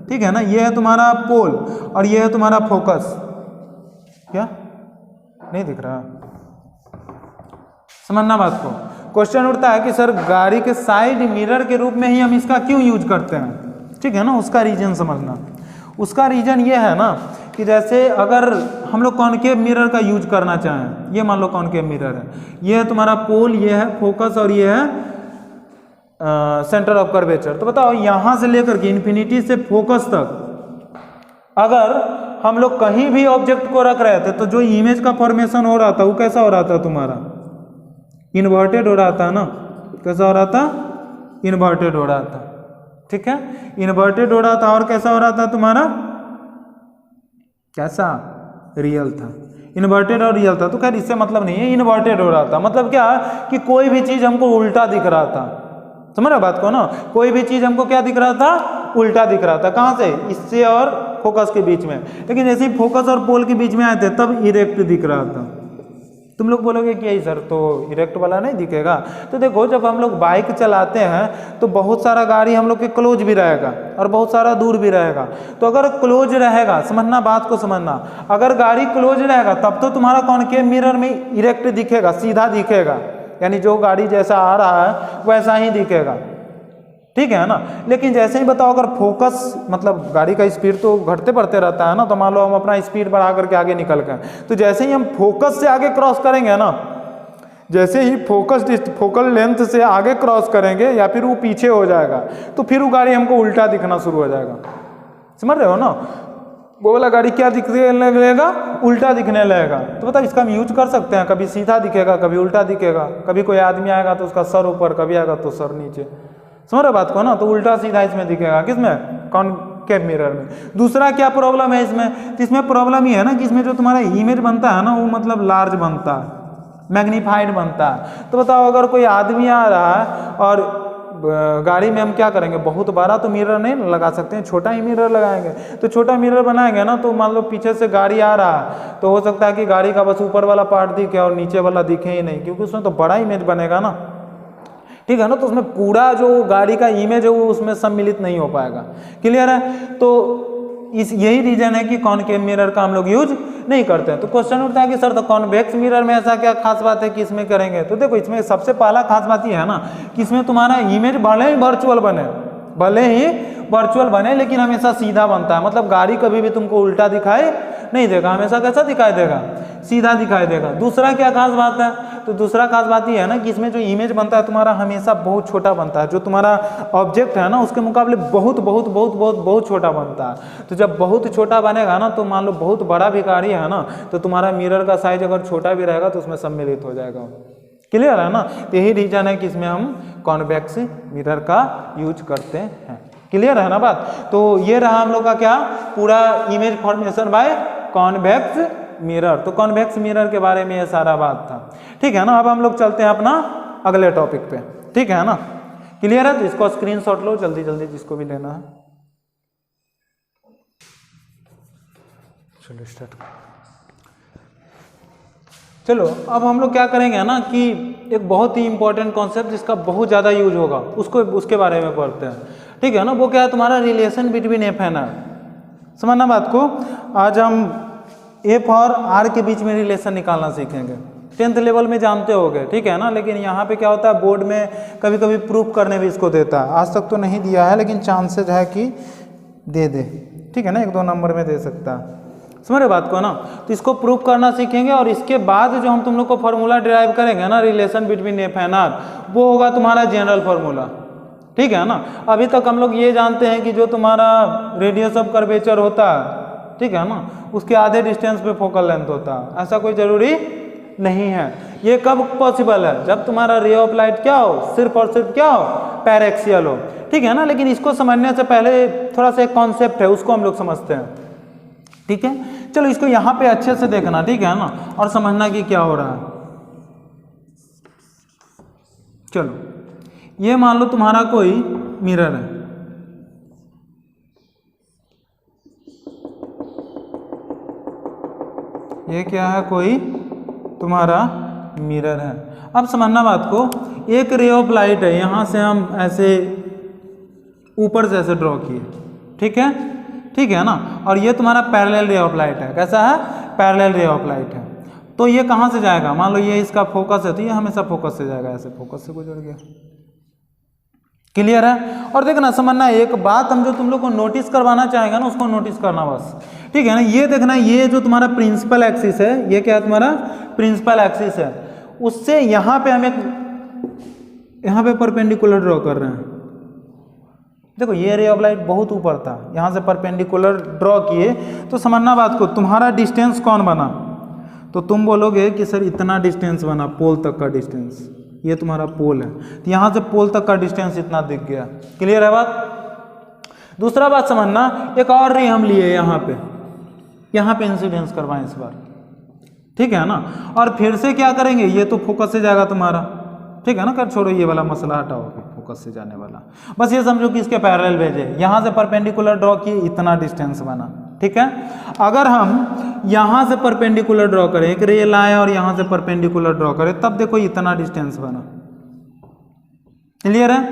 ठीक है ना, ये है तुम्हारा पोल और ये है तुम्हारा फोकस। क्या नहीं दिख रहा, समझना बात को। क्वेश्चन उठता है कि सर गाड़ी के साइड मिरर के रूप में ही हम इसका क्यों यूज करते हैं, ठीक है ना। उसका रीजन समझना। उसका रीजन ये है ना कि जैसे अगर हम लोग कॉनकेव मिरर का यूज करना चाहें, ये मान लो कॉनकेव मिरर है, ये है तुम्हारा पोल, ये है फोकस और ये है सेंटर ऑफ कर्वेचर। तो बताओ यहाँ से लेकर के इन्फिनिटी से फोकस तक अगर हम लोग कहीं भी ऑब्जेक्ट को रख रहे थे तो जो इमेज का फॉर्मेशन हो रहा था वो कैसा हो रहा था तुम्हारा, इन्वर्टेड हो रहा था ना। कैसा हो रहा था, इन्वर्टेड हो रहा था, ठीक है, इन्वर्टेड हो रहा था। और कैसा हो रहा था तुम्हारा, कैसा, रियल था। इन्वर्टेड और रियल था, तो खैर इससे मतलब नहीं है, इन्वर्टेड हो रहा था। मतलब क्या कि कोई भी चीज हमको उल्टा दिख रहा था, समझ रहे बात को ना। कोई भी चीज हमको क्या दिख रहा था, उल्टा दिख रहा था। कहाँ से, इससे और फोकस के बीच में। लेकिन जैसे ही फोकस और पोल के बीच में आए थे तब इरेक्ट दिख रहा था। तुम लोग बोलोगे कि यही सर तो इरेक्ट वाला नहीं दिखेगा। तो देखो जब हम लोग बाइक चलाते हैं तो बहुत सारा गाड़ी हम लोग के क्लोज भी रहेगा और बहुत सारा दूर भी रहेगा। तो अगर क्लोज रहेगा, समझना बात को समझना, अगर गाड़ी क्लोज रहेगा तब तो तुम्हारा कॉनकेव मिरर में इरेक्ट दिखेगा, सीधा दिखेगा, यानी जो गाड़ी जैसा आ रहा है वैसा ही दिखेगा, ठीक है ना। लेकिन जैसे ही बताओ अगर फोकस, मतलब गाड़ी का स्पीड तो घटते बढ़ते रहता है ना, तो मान लो हम अपना स्पीड बढ़ा करके आगे निकल गए, तो जैसे ही हम फोकस से आगे क्रॉस करेंगे ना, जैसे ही फोकल लेंथ से आगे क्रॉस करेंगे या फिर वो पीछे हो जाएगा, तो फिर वो गाड़ी हमको उल्टा दिखना शुरू हो जाएगा, समझ रहे हो ना। वो वाला गाड़ी क्या दिखने लगेगा, उल्टा दिखने लगेगा। तो बताओ इसका हम यूज कर सकते हैं, कभी सीधा दिखेगा कभी उल्टा दिखेगा, कभी कोई आदमी आएगा तो उसका सर ऊपर, कभी आएगा तो सर नीचे, समझ रहे बात को ना। तो उल्टा सीधा इसमें दिखेगा, किसमें, कॉनकेव मिरर में। दूसरा क्या प्रॉब्लम है इसमें, तो इसमें प्रॉब्लम ये है ना कि इसमें जो तुम्हारा इमेज बनता है ना वो मतलब लार्ज बनता है, मैग्नीफाइड बनता है। तो बताओ अगर कोई आदमी आ रहा है और गाड़ी में हम क्या करेंगे, बहुत बड़ा तो मिरर नहीं लगा सकते हैं, छोटा ही मिरर लगाएंगे। तो छोटा मिरर बनाएंगे ना तो मान लो पीछे से गाड़ी आ रहा है तो हो सकता है कि गाड़ी का बस ऊपर वाला पार्ट दिखे और नीचे वाला दिखे ही नहीं, क्योंकि उसमें तो बड़ा इमेज बनेगा ना, ठीक है ना। तो उसमें पूरा जो गाड़ी का इमेज है वो उसमें सम्मिलित नहीं हो पाएगा। क्लियर है। तो यही रीजन है कि कॉनकेव मिरर का हम लोग यूज नहीं करते हैं। तो क्वेश्चन उठता है कि सर तो कॉन्वेक्स मिरर में ऐसा क्या खास बात है कि इसमें करेंगे। तो देखो इसमें सबसे पहला खास बात ये है ना कि इसमें तुम्हारा इमेज भले ही वर्चुअल बने, लेकिन हमेशा सीधा बनता है। मतलब गाड़ी कभी भी तुमको उल्टा दिखाई नहीं देगा, हमेशा कैसा दिखाई देगा, सीधा दिखाई देगा। दूसरा क्या खास बात है, तो दूसरा खास बात ये है ना कि इसमें जो इमेज बनता है तुम्हारा हमेशा बहुत छोटा बनता है। जो तुम्हारा ऑब्जेक्ट है ना उसके मुकाबले बहुत छोटा बनता है। तो जब बहुत छोटा बनेगा ना तो मान लो बहुत बड़ा भी गाड़ी है ना तो तुम्हारा मिरर का साइज अगर छोटा भी रहेगा तो उसमें सम्मिलित हो जाएगा। क्लियर है ना। तो यही रीजन है कि इसमें हम कॉन्वेक्स मिरर का यूज करते हैं। क्लियर है ना बात। तो ये रहा हम लोग का क्या, पूरा image formation by convex mirror. तो कॉन्वेक्स मिरर के बारे में ये सारा बात था, ठीक है ना। अब हम लोग चलते हैं अपना अगले टॉपिक पे, ठीक है ना। क्लियर है। तो इसको स्क्रीनशॉट लो जल्दी जल्दी जिसको भी लेना है। चलो स्टार्ट। चलो अब हम लोग क्या करेंगे ना कि एक बहुत ही इंपॉर्टेंट कॉन्सेप्ट जिसका बहुत ज़्यादा यूज होगा उसके बारे में पढ़ते हैं, ठीक है ना। वो क्या है, तुम्हारा relation between F and R. समझना बात को। आज हम एफ और आर के बीच में रिलेशन निकालना सीखेंगे। 10th लेवल में जानते होगे, ठीक है ना। लेकिन यहाँ पे क्या होता है, बोर्ड में कभी कभी प्रूफ करने भी इसको देता है। आज तक तो नहीं दिया है लेकिन चांसेज है कि दे दे, ठीक है ना। 1-2 नंबर में दे सकता है, समझ रहे बात को ना। तो इसको प्रूफ करना सीखेंगे और इसके बाद जो हम तुम लोग को फॉर्मूला डिराइव करेंगे ना relation between F and R, वो होगा तुम्हारा जनरल फॉर्मूला, ठीक है ना। अभी तक हम लोग ये जानते हैं कि जो तुम्हारा रेडियस ऑफ कर्वेचर होता है, ठीक है ना, उसके आधे डिस्टेंस पे फोकल लेंथ होता है। ऐसा कोई जरूरी नहीं है। ये कब पॉसिबल है, जब तुम्हारा रे ऑफ लाइट क्या हो, सिर्फ और सिर्फ क्या हो, पैरेक्सियल हो, ठीक है ना। लेकिन इसको समझने से पहले थोड़ा सा एक कॉन्सेप्ट है उसको हम लोग समझते हैं, ठीक है। चलो इसको यहाँ पे अच्छे से देखना, ठीक है ना, और समझना कि क्या हो रहा है। चलो ये मान लो तुम्हारा कोई मिरर है, ये क्या है, कोई तुम्हारा मिरर है। अब समझना बात को, एक रे ऑफ लाइट है, यहाँ से हम ऐसे ऊपर से ऐसे ड्रॉ किए, ठीक है, ठीक है ना। और ये तुम्हारा पैरेलल रे ऑफ लाइट है। कैसा है, पैरेलल रे ऑफ लाइट है। तो ये कहाँ से जाएगा, मान लो ये इसका फोकस है तो ये हमेशा फोकस से जाएगा, ऐसे फोकस से गुजर गया। क्लियर है। और देखना समझना, एक बात हम जो तुम लोग को नोटिस करवाना चाहेंगे ना उसको नोटिस करना बस, ठीक है ना। ये देखना, ये जो तुम्हारा प्रिंसिपल एक्सिस है, ये क्या है तुम्हारा प्रिंसिपल एक्सिस है, उससे यहाँ पे हम एक यहाँ पे परपेंडिकुलर ड्रॉ कर रहे हैं। देखो ये रे ऑफ लाइट बहुत ऊपर था, यहाँ से परपेंडिकुलर ड्रॉ किए तो समझना बात को, तुम्हारा डिस्टेंस कौन बना, तो तुम बोलोगे कि सर इतना डिस्टेंस बना, पोल तक का डिस्टेंस, ये तुम्हारा पोल है, तो यहाँ से पोल तक का डिस्टेंस इतना दिख गया। क्लियर है बात। दूसरा बात समझना, एक और रे हम लिए यहाँ पे इंसिडेंस करवाएं इस बार, ठीक है ना। और फिर से क्या करेंगे, ये तो फोकस से जाएगा तुम्हारा, ठीक है ना। कर छोड़ो ये वाला मसला, हटाओ फोकस से जाने वाला, बस ये समझो कि इसके पैरेलल भेजे, यहाँ से परपेंडिकुलर ड्रॉ किए, इतना डिस्टेंस बना, ठीक है। अगर हम यहाँ से परपेंडिकुलर ड्रॉ करें, एक रे लाए और यहाँ से परपेंडिकुलर ड्रॉ करें, तब देखो इतना डिस्टेंस बना। क्लियर है।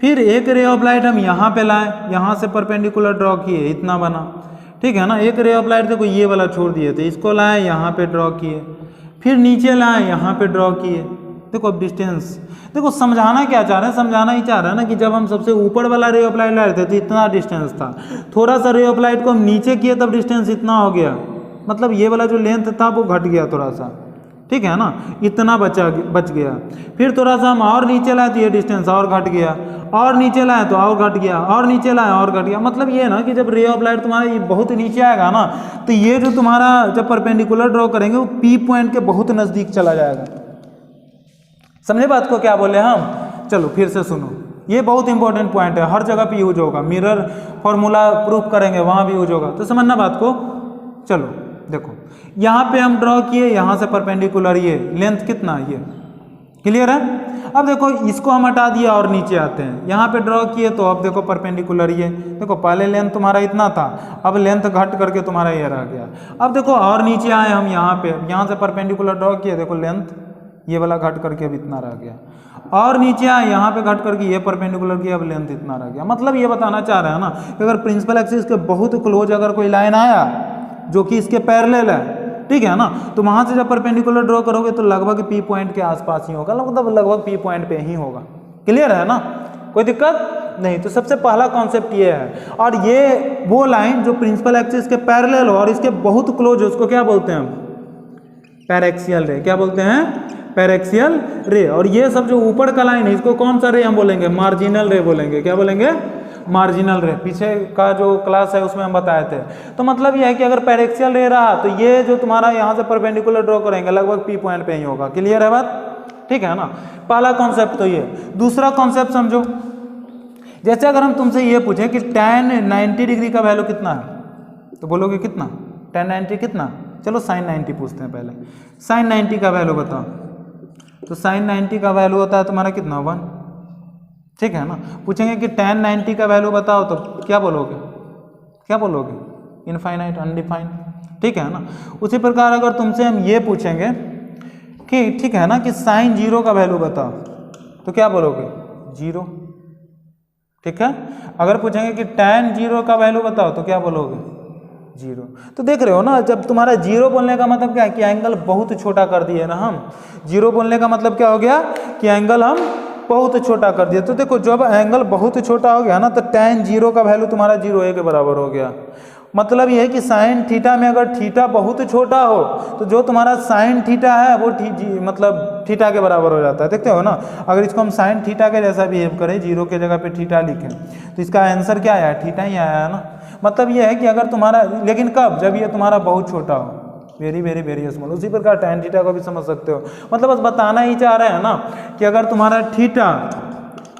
फिर एक रे ऑफ लाइट हम यहाँ पे लाए, यहाँ से परपेंडिकुलर ड्रॉ किए, इतना बना, ठीक है ना। एक रे ऑफ लाइट देखो ये वाला छोड़ दिए थे, इसको लाए यहाँ पे ड्रॉ किए, फिर नीचे लाए यहाँ पे ड्रॉ किए, देखो अब डिस्टेंस। देखो समझाना क्या चाह रहे हैं, समझाना ही चाह रहा है ना कि जब हम सबसे ऊपर वाला रे ऑफ लाइट लाए थे तो इतना डिस्टेंस था, थोड़ा सा रे ऑफ लाइट को हम नीचे किए तब डिस्टेंस इतना हो गया, मतलब ये वाला जो लेंथ था वो घट गया थोड़ा सा, ठीक है ना, इतना बच गया। फिर थोड़ा सा हम और नीचे लाए तो ये डिस्टेंस और घट गया, और नीचे लाए तो और घट गया, और नीचे लाए और घट गया। मतलब ये ना कि जब रे ऑफ लाइट तुम्हारा ये बहुत नीचे आएगा ना, तो ये जो तुम्हारा जब परपेंडिकुलर ड्रॉ करेंगे वो पी पॉइंट के बहुत नज़दीक चला जाएगा। समझे बात को क्या बोले हम? चलो फिर से सुनो, ये बहुत इंपॉर्टेंट पॉइंट है, हर जगह पे यूज होगा, मिरर फॉर्मूला प्रूफ करेंगे वहाँ भी यूज होगा, तो समझना बात को। चलो देखो, यहाँ पे हम ड्रॉ किए, यहाँ से परपेंडिकुलर ये लेंथ कितना, ये क्लियर है। अब देखो इसको हम हटा दिया और नीचे आते हैं, यहाँ पे ड्रॉ किए तो अब देखो परपेंडिकुलर ये, देखो पहले लेंथ तुम्हारा इतना था, अब लेंथ घट करके तुम्हारा ये रह गया। अब देखो और नीचे आए हम यहाँ पे, यहाँ से परपेंडिकुलर ड्रॉ किए, देखो लेंथ ये वाला घट करके अब इतना रह गया, और नीचे आए यहाँ पे घट करके ये परपेंडिकुलर की अब लेंथ इतना रह गया। मतलब ये बताना चाह रहे हैं ना कि अगर प्रिंसिपल एक्सिस के बहुत क्लोज अगर कोई लाइन आया जो कि इसके पैरेलल है, ठीक है ना, तो वहाँ से जब परपेंडिकुलर ड्रॉ करोगे तो लगभग पी पॉइंट के आसपास ही होगा, मतलब लगभग पी पॉइंट पे ही होगा। क्लियर है ना, कोई दिक्कत नहीं। तो सबसे पहला कॉन्सेप्ट ये है, और ये वो लाइन जो प्रिंसिपल एक्सिस के पैरेलल हो और इसके बहुत क्लोज हो, उसको क्या बोलते हैं हम? पैरेक्सियल रे। क्या बोलते हैं? पैरेक्सियल रे। और ये सब जो ऊपर का लाइन है इसको कौन सा रे हम बोलेंगे? मार्जिनल रे बोलेंगे। क्या बोलेंगे? मार्जिनल रे। पीछे का जो क्लास है उसमें हम बताए थे। तो मतलब ये है कि अगर पैरेक्सियल रे रहा तो ये जो तुम्हारा यहाँ से परपेंडिकुलर ड्रॉ करेंगे लगभग पी पॉइंट पे ही होगा। क्लियर है बात? ठीक है ना, पहला कॉन्सेप्ट तो ये। दूसरा कॉन्सेप्ट समझो, जैसे अगर हम तुमसे ये पूछे कि tan 90 डिग्री का वैल्यू कितना है, तो बोलोगे कितना? tan 90 कितना? चलो sin 90 पूछते हैं पहले। sin 90 का वैल्यू बताओ, तो sin 90 का वैल्यू होता है तुम्हारा कितना? 1। ठीक है ना। पूछेंगे कि tan 90 का वैल्यू बताओ, तो क्या बोलोगे? क्या बोलोगे? Infinite, undefined. ठीक है ना। उसी प्रकार अगर तुमसे हम ये पूछेंगे कि ठीक है ना कि sin 0 का वैल्यू बताओ, तो क्या बोलोगे? 0। ठीक है। अगर पूछेंगे कि tan 0 का वैल्यू बताओ, तो क्या बोलोगे? 0। तो देख रहे हो ना, जब तुम्हारा 0 बोलने का मतलब क्या है कि एंगल बहुत छोटा कर दिए ना हम। 0 बोलने का मतलब क्या हो गया कि एंगल हम बहुत छोटा कर दिए। तो देखो जब एंगल बहुत छोटा हो गया ना, तो tan 0 का वैल्यू तुम्हारा 0 के बराबर हो गया। मतलब ये है कि साइन थीटा में अगर थीटा बहुत छोटा हो तो जो तुम्हारा साइन थीटा है वो मतलब थीटा के बराबर हो जाता है। देखते हो ना, अगर इसको हम साइन थीटा के जैसा बिहेव करें, 0 के जगह पे थीटा लिखें, तो इसका आंसर क्या आया? थीटा ही आया है ना। मतलब ये है कि अगर तुम्हारा, लेकिन कब? जब ये तुम्हारा बहुत छोटा हो, वेरी वेरी वेरी स्मॉल। उसी प्रकार tan थीटा को भी समझ सकते हो। मतलब बस बताना ही चाह रहे हैं ना कि अगर तुम्हारा theta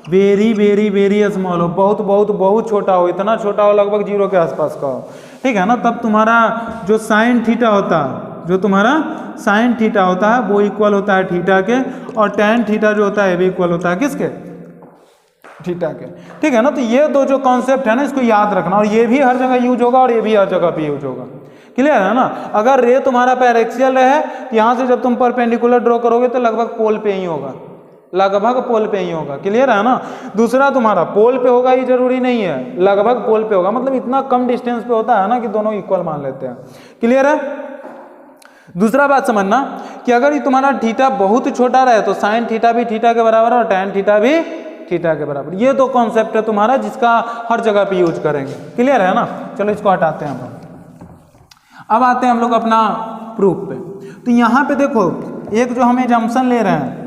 very very very small हो, बहुत बहुत बहुत छोटा हो, इतना छोटा हो लगभग 0 के आसपास का हो, ठीक है ना, तब तुम्हारा जो साइन थीटा होता है, जो तुम्हारा साइन थीटा होता है वो इक्वल होता है थीटा के, और tan थीटा जो होता है भी इक्वल होता है किसके? थीटा के। ठीक है ना। तो ये दो जो कॉन्सेप्ट है ना, इसको याद रखना, और ये भी हर जगह यूज होगा और ये भी हर जगह पे यूज होगा। क्लियर है ना। अगर रे तुम्हारा पैरेक्सियल रे है, तो यहाँ से जब तुम परपेंडिकुलर ड्रॉ करोगे तो लगभग पोल पे ही होगा, लगभग पोल पे ही होगा। क्लियर है ना। दूसरा तुम्हारा पोल पे होगा ये जरूरी नहीं है, लगभग पोल पे होगा, मतलब इतना कम डिस्टेंस पे होता है ना कि दोनों इक्वल मान लेते हैं। क्लियर है। दूसरा बात समझना कि अगर ये तुम्हारा थीटा बहुत छोटा रहे तो साइन थीटा भी थीटा के बराबर और tan थीटा भी थीटा के बराबर। ये दो कॉन्सेप्ट है तुम्हारा जिसका हर जगह पे यूज करेंगे। क्लियर है ना। चलो इसको हटाते हैं हम। अब आते हैं हम लोग अपना प्रूफ पे। तो यहाँ पे देखो, एक जो हम एजम्पशन ले रहे हैं,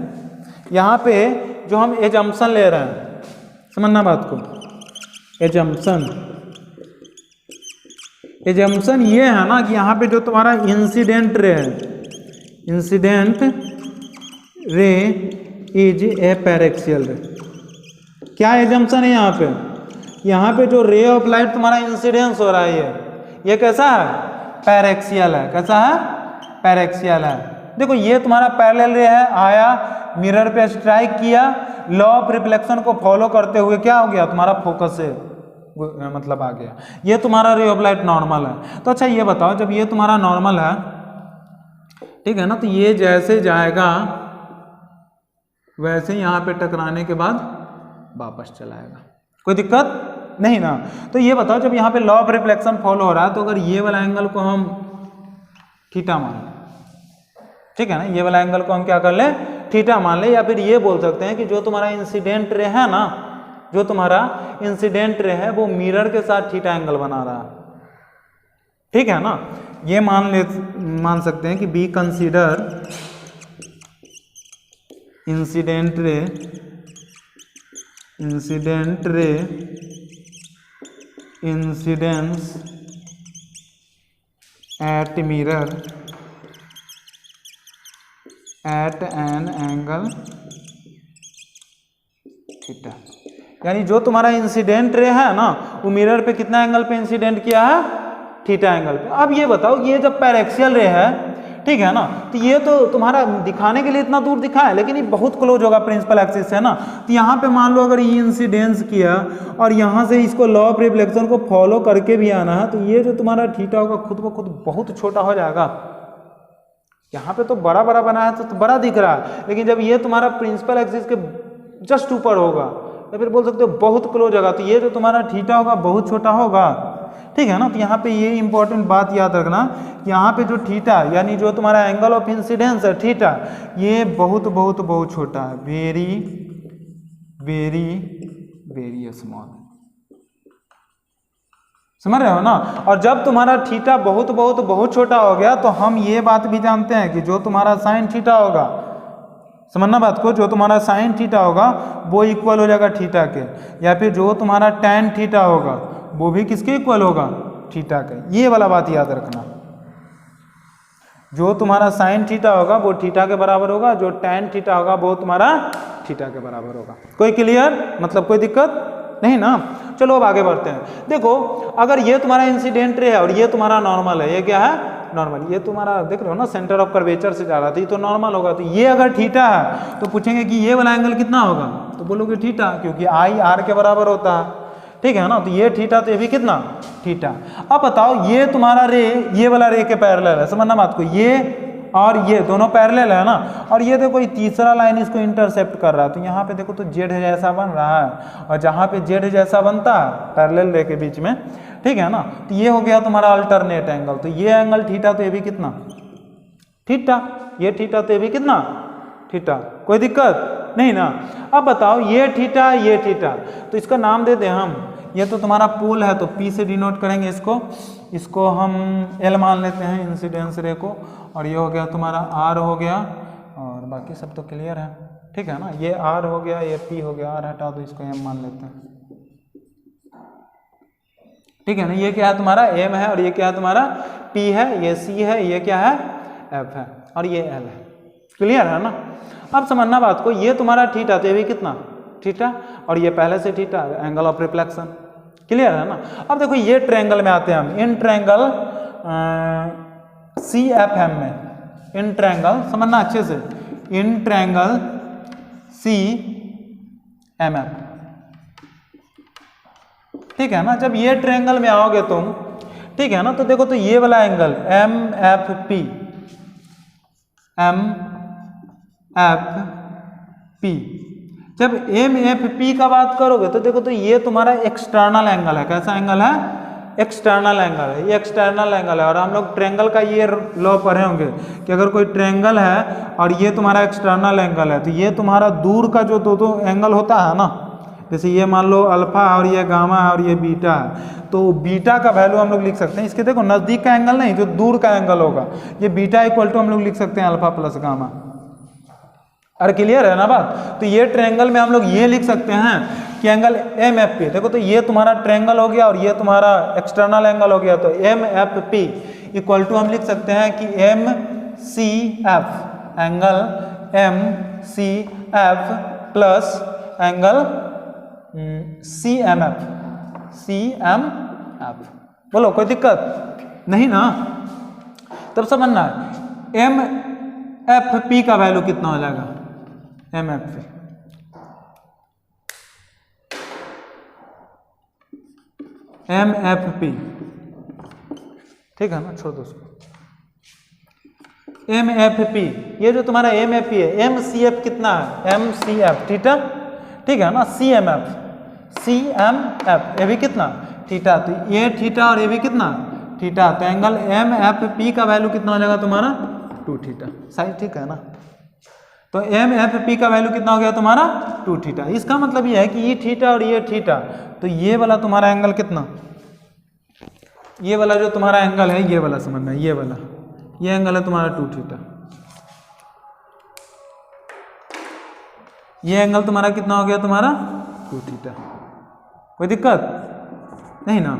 यहाँ पे जो हम एजम्पशन ले रहे हैं, समझना बात को। एजम्पशन ये है ना कि यहाँ पे जो तुम्हारा इंसिडेंट रे है, incident ray is a paraxial रे। क्या एजम्पशन है यहाँ पे? यहाँ पे जो रे ऑफ लाइट तुम्हारा इंसिडेंस हो रहा है, ये कैसा है? पैरेक्सियल है। कैसा है? पैरेक्सियल है। देखो ये तुम्हारा पैरेलल रे है, आया मिरर पे स्ट्राइक किया, लॉ ऑफ रिफ्लेक्शन को फॉलो करते हुए क्या हो गया? तुम्हारा फोकस से मतलब आ गया। ये तुम्हारा रे ऑफ लाइट नॉर्मल है। तो अच्छा ये बताओ, जब ये तुम्हारा नॉर्मल है, ठीक है ना, तो ये जैसे जाएगा वैसे यहाँ पे टकराने के बाद वापस चलाएगा। कोई दिक्कत नहीं ना। तो ये बताओ, जब यहाँ पे लॉ ऑफ रिफ्लेक्शन फॉलो हो रहा है, तो अगर ये वाला एंगल को हम थीटा मान लें, ठीक है ना, ये वाला एंगल को हम क्या कर लें? थीटा मान ले। या फिर ये बोल सकते हैं कि जो तुम्हारा इंसिडेंट रे है ना, जो तुम्हारा इंसिडेंट रे है वो मिरर के साथ थीटा एंगल बना रहा है। ठीक है ना। ये मान सकते हैं कि B consider incident ray incidence at mirror at an angle theta. यानी जो तुम्हारा इंसिडेंट रे है ना वो मिरर पे कितना एंगल पे इंसिडेंट किया है, थीटा एंगल पे। अब ये बताओ, ये जब पैरेक्सियल रे है, ठीक है ना, तो ये तो तुम्हारा दिखाने के लिए इतना दूर दिखा है, लेकिन ये बहुत क्लोज होगा प्रिंसिपल एक्सिस से ना। तो यहाँ पे मान लो अगर ये इंसिडेंस किया और यहाँ से इसको लॉ ऑफ रिफ्लेक्शन को फॉलो करके भी आना है, तो ये जो तुम्हारा थीटा होगा खुद ब खुद बहुत छोटा हो जाएगा। यहाँ पे तो बड़ा बड़ा बना है तो बड़ा दिख रहा है, लेकिन जब ये तुम्हारा प्रिंसिपल एक्सिस के जस्ट ऊपर होगा या फिर बोल सकते हो बहुत क्लोज होगा, तो ये जो तुम्हारा थीटा होगा बहुत छोटा होगा, ठीक है ना। तो यहाँ पे ये इंपॉर्टेंट बात याद रखना, यहाँ पे जो थीटा यानी जो तुम्हारा एंगल ऑफ इंसिडेंस है थीटा, ये बहुत बहुत बहुत छोटा है, वेरी वेरी वेरी स्मॉल, समझ रहे हो ना। और जब तुम्हारा थीटा बहुत बहुत बहुत छोटा हो गया तो हम ये बात भी जानते हैं कि जो तुम्हारा साइन थीटा होगा, समझना बात को, जो तुम्हारा साइन थीटा होगा वो इक्वल हो जाएगा थीटा के, या फिर जो तुम्हारा टैन थीटा होगा वो भी किसके इक्वल होगा, थीटा के। ये वाला बात याद रखना, जो तुम्हारा साइन थीटा होगा वो थीटा के बराबर होगा, जो टैन थीटा होगा वो तुम्हारा थीटा के बराबर होगा। कोई क्लियर, मतलब कोई दिक्कत नहीं ना। चलो अब आगे बढ़ते हैं। देखो अगर ये तुम्हारा इंसिडेंट रे है और ये तुम्हारा नॉर्मल है, ये क्या है, नॉर्मल, ये तुम्हारा देख रहे हो ना सेंटर ऑफ कर्वेचर से जा रहा था, ये तो नॉर्मल होगा। तो ये अगर थीटा है तो पूछेंगे कि ये वाला एंगल कितना होगा, तो बोलोगे थीटा, क्योंकि आई आर के बराबर होता है, ठीक है ना। तो ये थीटा, तो ये भी कितना, थीटा। अब बताओ ये तुम्हारा रे ये वाला रे के पैरेलल है, समझना बात को, ये और ये दोनों पैरेलल है ना। और ये देखो ये तीसरा लाइन इसको इंटरसेप्ट कर रहा है, तो यहाँ पे देखो तो जेड जैसा बन रहा है, और जहाँ पे जेड जैसा बनता है पैरेलल रे के बीच में, ठीक है ना। तो ये हो गया तुम्हारा अल्टरनेट एंगल, तो ये एंगल थीटा, तो ये भी कितना, थीटा, ये थीटा, तो ये भी कितना, थीटा। कोई दिक्कत नहीं ना। अब बताओ ये थीटा ये थीटा, तो इसका नाम दे दें हम, ये तो तुम्हारा पोल है तो P से डिनोट करेंगे इसको हम L मान लेते हैं इंसिडेंस रे को, और ये हो गया तुम्हारा R हो गया, और बाकी सब तो क्लियर है, ठीक है ना। ये R हो गया, ये P हो गया, R हटा दो, इसको M मान लेते हैं, ठीक है ना। ये क्या है तुम्हारा M है, और ये क्या है तुम्हारा P है, ये C है, ये क्या है F है, और ये L है। क्लियर है ना। अब समझना बात को, ये तुम्हारा थीटा, तो ये भी कितना, थीटा, और ये पहले से theta, angle of reflection. Clear है ना। अब देखो ये ट्रायंगल में आते हैं हम, इन ट्रायंगल CFM में, इन ट्रायंगल समझना अच्छे से, इन ट्रायंगल CMF, ठीक है ना। जब ये ट्रायंगल में आओगे तुम, ठीक है ना, तो देखो तो ये वाला एंगल MFP, जब MFP का बात करोगे तो देखो तो ये तुम्हारा एक्सटर्नल एंगल है। कैसा एंगल है, एक्सटर्नल एंगल है, ये एक्सटर्नल एंगल है। और हम लोग ट्रायंगल का ये लॉ पढ़े होंगे कि अगर कोई ट्रायंगल है और ये तुम्हारा एक्सटर्नल एंगल है, तो ये तुम्हारा दूर का जो दो एंगल होता है ना, जैसे ये मान लो अल्फा और ये गामा है और ये बीटा है, तो बीटा का वैल्यू हम लोग लिख सकते हैं, इसके देखो नज़दीक का एंगल नहीं, जो दूर का एंगल होगा, ये बीटा इक्वल टू हम लोग लिख सकते हैं अल्फा प्लस गामा। अरे क्लियर है ना बात। तो ये ट्रायंगल में हम लोग ये लिख सकते हैं कि एंगल MFP, देखो तो ये तुम्हारा ट्रायंगल हो गया और ये तुम्हारा एक्सटर्नल एंगल हो गया, तो MFP इक्वल टू हम लिख सकते हैं कि MCF, angle MCF plus angle CMF। बोलो कोई दिक्कत नहीं ना। तब समझना है MFP का वैल्यू कितना हो जाएगा, MFP ठीक है ना, छोड़ दो उसको। MFP, ये जो तुम्हारा MFP है, MCF कितना है, MCF थीटा, ठीक है ना। CMF ये भी कितना, थीटा, तो ये थीटा और ये भी कितना, थीटा, तो एंगल MFP का वैल्यू कितना हो जाएगा तुम्हारा 2 थीटा, सही, ठीक है ना। तो MFP का वैल्यू कितना हो गया तुम्हारा 2 थीटा। इसका मतलब ये है कि ये थीटा और ये थीटा, तो ये वाला तुम्हारा एंगल कितना, ये वाला जो तुम्हारा एंगल है, ये वाला समझना, ये वाला ये एंगल है तुम्हारा 2 थीटा। ये एंगल तुम्हारा कितना हो गया तुम्हारा 2 थीटा। कोई दिक्कत नहीं ना।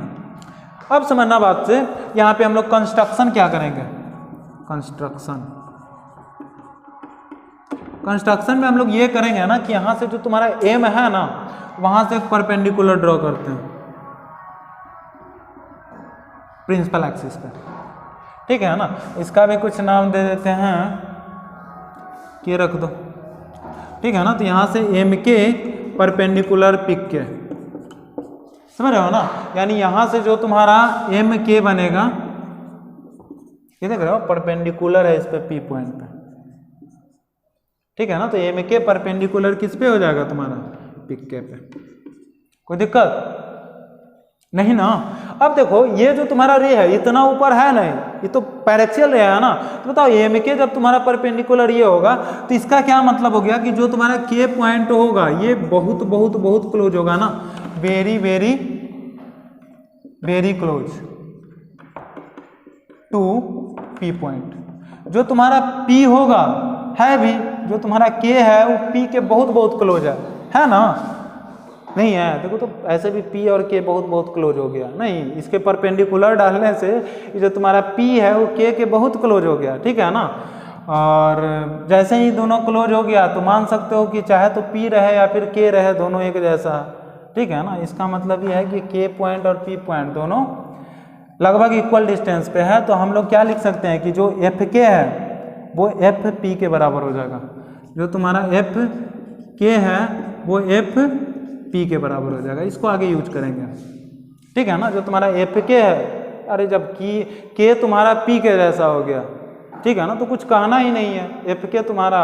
अब समझना बात से, यहाँ पे हम लोग कंस्ट्रक्शन क्या करेंगे, कंस्ट्रक्शन में हम लोग ये करेंगे ना कि यहाँ से जो तुम्हारा एम है ना, वहाँ से एक परपेंडिकुलर ड्रॉ करते हैं प्रिंसिपल एक्सिस पे, ठीक है ना। इसका भी कुछ नाम दे देते हैं, के रख दो, ठीक है ना। तो यहाँ से एम के परपेंडिकुलर पिक के, समझ रहे हो ना। यानी यहाँ से जो तुम्हारा एम के बनेगा, ये देख रहे हो परपेंडिकुलर है इस पे पी पॉइंट पे, ठीक है ना। तो एम के परपेंडिकुलर किस पे हो जाएगा तुम्हारा पिक के पे। कोई दिक्कत नहीं ना। अब देखो ये जो तुम्हारा रे है इतना ऊपर है नहीं, ये तो पैरेक्सियल रे है ना। तो बताओ एम के जब तुम्हारा परपेंडिकुलर ये होगा तो इसका क्या मतलब हो गया कि जो तुम्हारा के पॉइंट होगा ये बहुत बहुत बहुत क्लोज होगा ना, very very very close to P point. जो तुम्हारा पी होगा है भी, जो तुम्हारा के है वो पी के बहुत बहुत क्लोज है ना। नहीं है, देखो तो ऐसे भी पी और के बहुत बहुत क्लोज हो गया, नहीं इसके परपेंडिकुलर डालने से ये जो तुम्हारा पी है वो के बहुत क्लोज हो गया, ठीक है ना। और जैसे ही दोनों क्लोज हो गया तो मान सकते हो कि चाहे तो पी रहे या फिर के रहे, दोनों एक जैसा, ठीक है ना। इसका मतलब ये है कि के पॉइंट और पी पॉइंट दोनों लगभग इक्वल डिस्टेंस पे है। तो हम लोग क्या लिख सकते हैं कि जो एफ के है वो एफ पी के बराबर हो जाएगा, जो तुम्हारा एफ के है वो एफ पी के बराबर हो जाएगा। इसको आगे यूज करेंगे, ठीक है ना। जो तुम्हारा एफ के है, अरे जब की के तुम्हारा पी के जैसा हो गया, ठीक है ना, तो कुछ कहना ही नहीं है, एफ के तुम्हारा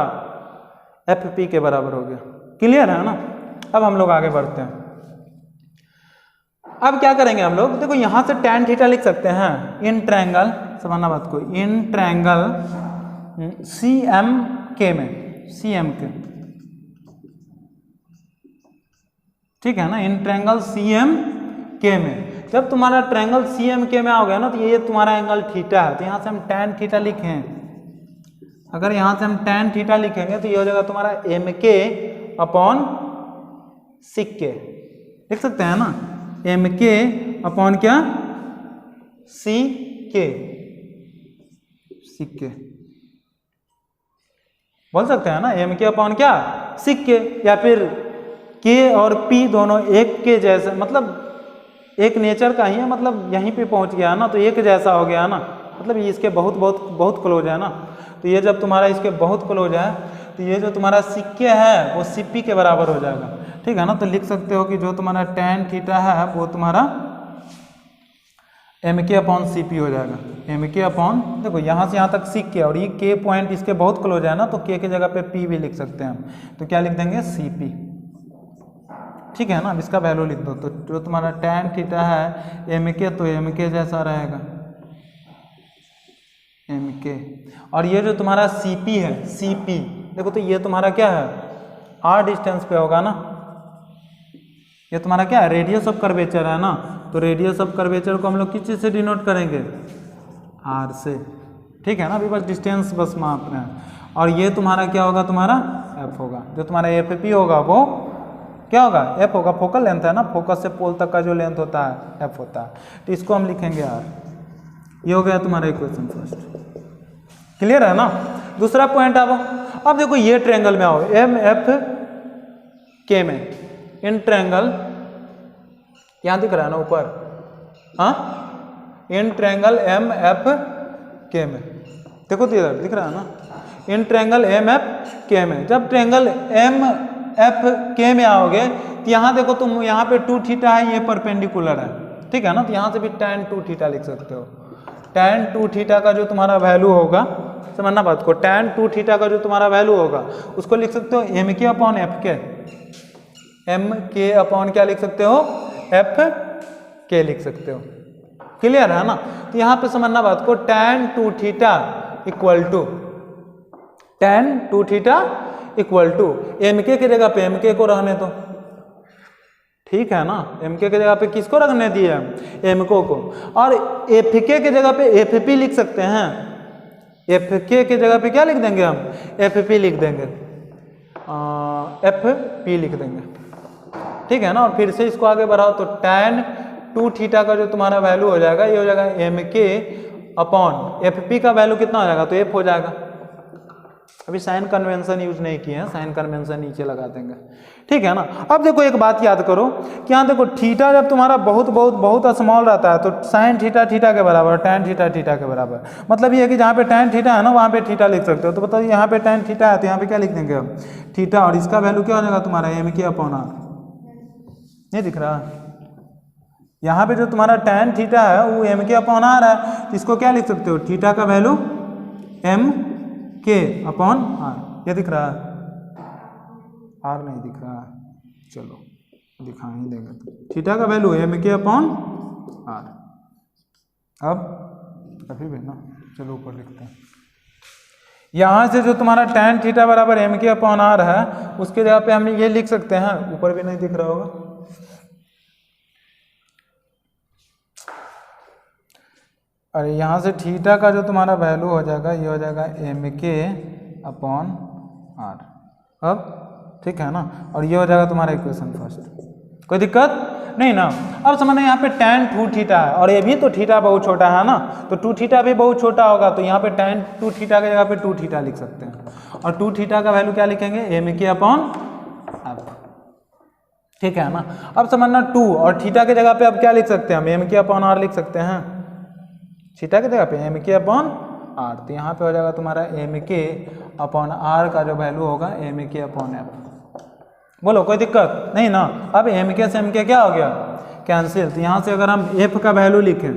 एफ पी के बराबर हो गया। क्लियर है ना। अब हम लोग आगे बढ़ते हैं। अब क्या करेंगे हम लोग, देखो यहां से tan थीटा लिख सकते हैं इन ट्रायंगल, समझना बात को, इन ट्रायंगल सी एम के में, सी एम के, ठीक है ना, इन ट्रायंगल सी एम के में। जब तुम्हारा ट्रायंगल सी एम के में आओगे ना तो ये तुम्हारा एंगल थीटा है, तो यहाँ से हम tan थीटा लिखें। अगर यहाँ से हम tan थीटा लिखेंगे तो ये हो जाएगा तुम्हारा एम के अपॉन सिक के, लिख सकते हैं ना, एम के अपॉन क्या सी के, सिक के बोल सकते हैं ना, एम के अपॉन क्या सिक के, या फिर के और पी दोनों एक के जैसे, मतलब एक नेचर का ही है, मतलब यहीं पे पहुंच गया ना तो एक जैसा हो गया ना, मतलब ये इसके बहुत बहुत बहुत क्लोज है ना। तो ये जब तुम्हारा इसके बहुत क्लोज है तो ये जो तुम्हारा सिक्के है वो सीपी के बराबर हो जाएगा, ठीक है ना। तो लिख सकते हो कि जो तुम्हारा tan थीटा है वो तुम्हारा एम के अपॉन सी पी हो जाएगा। एम के अपॉन, देखो यहाँ से यहाँ तक सीख के, और ये के पॉइंट इसके बहुत क्लोज है ना, तो के की जगह पे पी भी लिख सकते हैं हम, तो क्या लिख देंगे सी पी, ठीक है ना। अब इसका वैल्यू लिख दो, तो जो तुम्हारा tan थीटा है एम के, तो एम के जैसा रहेगा एम के, और ये जो तुम्हारा सी पी है सी पी, देखो तो ये तुम्हारा क्या है आर डिस्टेंस पे होगा ना, ये तुम्हारा क्या है रेडियस ऑफ कर्वेचर है ना। तो रेडियस ऑफ कर्वेचर को हम लोग किस चीज़ से डिनोट करेंगे, आर से, ठीक है ना। अभी बस डिस्टेंस बस माप रहे हैं। और ये तुम्हारा क्या होगा, तुम्हारा एफ होगा, जो तुम्हारा एफ पी होगा वो क्या होगा, एफ होगा, फोकल लेंथ है ना, फोकस से पोल तक का जो लेंथ होता है एफ होता है, तो इसको हम लिखेंगे आर। ये हो गया तुम्हारा इक्वेशन फर्स्ट, क्लियर है ना। दूसरा पॉइंट अब देखो ये ट्रायंगल में आओ, एम एफ के में, इन ट्रायंगल यहाँ दिख रहा है ना ऊपर, हाँ, इन ट्रायंगल एम एफ के में, देखो तो इधर दिख रहा है ना, इन ट्रायंगल एम एफ के में। जब ट्रायंगल एम एफ के में आओगे तो यहाँ देखो तुम, यहाँ पे 2 थीटा है, ये परपेंडिकुलर है, ठीक है ना। तो यहाँ से भी tan 2 थीटा लिख सकते हो। tan 2 थीटा का जो तुम्हारा वैल्यू होगा, समझना बात को, tan 2 थीटा का जो तुम्हारा वैल्यू होगा उसको लिख सकते हो एम के अपॉन एफ के, एम के अपॉन क्या लिख सकते हो, एफ के लिख सकते हो, क्लियर है ना। तो यहाँ पे समझना बात को, tan 2 theta equal to tan 2 theta equal to M के जगह पे एम के को रहने दो, ठीक है ना। एम के जगह पे किसको रखने दिए, एम को, और एफ के जगह पे एफ पी लिख सकते हैं। एफ के जगह पे क्या लिख देंगे हम, एफ पी लिख देंगे। एफ पी लिख देंगे, ठीक है ना। और फिर से इसको आगे बढ़ाओ तो tan 2 थीटा का जो तुम्हारा वैल्यू हो जाएगा ये हो जाएगा एम के अपॉन एफ पी का वैल्यू कितना हो जाएगा, तो एफ हो जाएगा। अभी साइन कन्वेंशन यूज नहीं किए हैं, साइन कन्वेंशन नीचे लगा देंगे, ठीक है ना। अब देखो एक बात याद करो कि यहाँ देखो थीटा जब तुम्हारा बहुत स्मॉल रहता है तो साइन थीटा थीटा के बराबर, टैन थीटा थीटा के बराबर। मतलब ये है कि जहाँ पे टैन थीटा है ना वहाँ पे थीटा लिख सकते हो। तो बताओ यहाँ पे टैन थीटा है तो यहाँ पे क्या लिख देंगे हम, थीटा, और इसका वैल्यू क्या हो जाएगा तुम्हारा एम के अपॉन आर। नहीं दिख रहा, यहाँ पे जो तुम्हारा टैन थीटा है वो एम के अपॉन आर है, तो इसको क्या लिख सकते हो, थीटा का वैल्यू एम के अपॉन आर। ये दिख रहा है, आर नहीं दिख रहा है, चलो दिखा ही देंगे। तो थीटा का वैल्यू एम के अपॉन आर। अब अभी भी ना, चलो ऊपर लिखते हैं। यहाँ से जो तुम्हारा टैन थीटा बराबर एम के अपॉन आर है उसके जगह पे हम ये लिख सकते हैं, ऊपर भी नहीं दिख रहा होगा, और यहाँ से थीटा का जो तुम्हारा वैल्यू हो जाएगा ये हो जाएगा एम के अपॉन आर। अब ठीक है ना, और ये हो जाएगा तुम्हारा इक्वेशन फर्स्ट। कोई दिक्कत नहीं ना। अब समझना यहाँ पे tan 2 थीटा है और ये भी तो थीटा बहुत छोटा है ना, तो 2 थीटा भी बहुत छोटा होगा, तो यहाँ पे tan 2 थीटा की जगह पे 2 थीटा लिख सकते हैं। और 2 थीटा का वैल्यू क्या लिखेंगे, एम के अपॉन आर, ठीक है ना। अब समझना 2 और थीटा की जगह पे अब क्या लिख सकते हैं हम, एम के अपॉन आर लिख सकते हैं, थीटा की जगह पे एम के अपॉन आर। तो यहाँ पे हो जाएगा तुम्हारा एम के अपॉन आर का जो वैल्यू होगा एम के अपॉन एफ। बोलो कोई दिक्कत नहीं ना। अब एम के से एम के क्या हो गया, कैंसिल। तो यहाँ से अगर हम एफ का वैल्यू लिखें,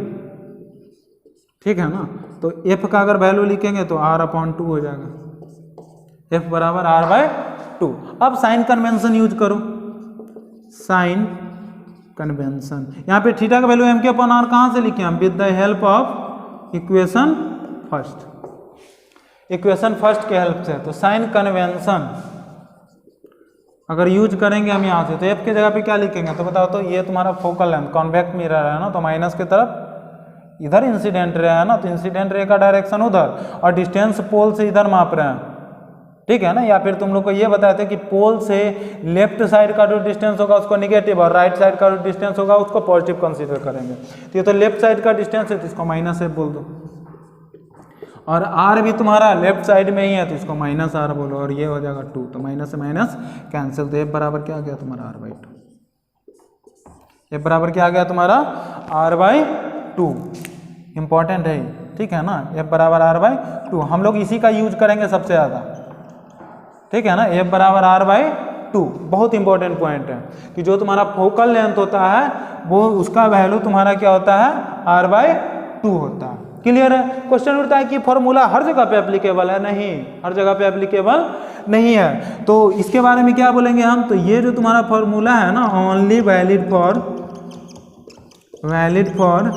ठीक है ना, तो एफ का अगर वैल्यू लिखेंगे तो आर अपॉन 2 हो जाएगा, एफ बराबर आर बाय 2। अब साइन कन्वेंशन यूज करो, साइन कन्वेंशन। यहाँ पे थीटा का वैल्यू एम के अपॉन आर कहाँ से लिखे हम, with the help of equation first, equation first के हेल्प से। तो साइन कन्वेंशन अगर यूज करेंगे हम यहाँ से तो एफ की जगह पे क्या लिखेंगे, तो बताओ तो ये तुम्हारा फोकल लेंथ कॉन्वेक्स मिरर है ना, तो माइनस की तरफ इधर इंसिडेंट रे है ना, तो इंसिडेंट रे का डायरेक्शन उधर और डिस्टेंस पोल से इधर माप रहे हैं, ठीक है ना। या फिर तुम लोग को ये बताए थे कि पोल से लेफ्ट साइड का जो डिस्टेंस होगा उसको निगेटिव और राइट साइड का जो डिस्टेंस होगा उसको पॉजिटिव कंसीडर करेंगे। तो ये तो लेफ्ट साइड का डिस्टेंस है तो इसको माइनस एफ बोल दो, और आर भी तुम्हारा लेफ्ट साइड में ही है तो इसको माइनस आर बोलो, और ये हो जाएगा 2। तो माइनस से माइनस कैंसिल, तो एफ बराबर क्या आ गया तुम्हारा आर बाई 2। एफ बराबर क्या आ गया तुम्हारा आर बाई 2, इंपॉर्टेंट है, ठीक है ना। एफ बराबर आर बाई 2 हम लोग इसी का यूज करेंगे सबसे ज़्यादा, ठीक है ना। एफ बराबर आर बाई 2 बहुत इंपॉर्टेंट पॉइंट है कि जो तुम्हारा फोकल लेंथ होता है वो उसका वैल्यू तुम्हारा क्या होता है, आर बाई 2 होता है। क्लियर है। क्वेश्चन उठता है कि फॉर्मूला हर जगह पे एप्लीकेबल है, नहीं, हर जगह पे एप्लीकेबल नहीं है। तो इसके बारे में क्या बोलेंगे हम, तो ये जो तुम्हारा फॉर्मूला है ना, ओनली वैलिड फॉर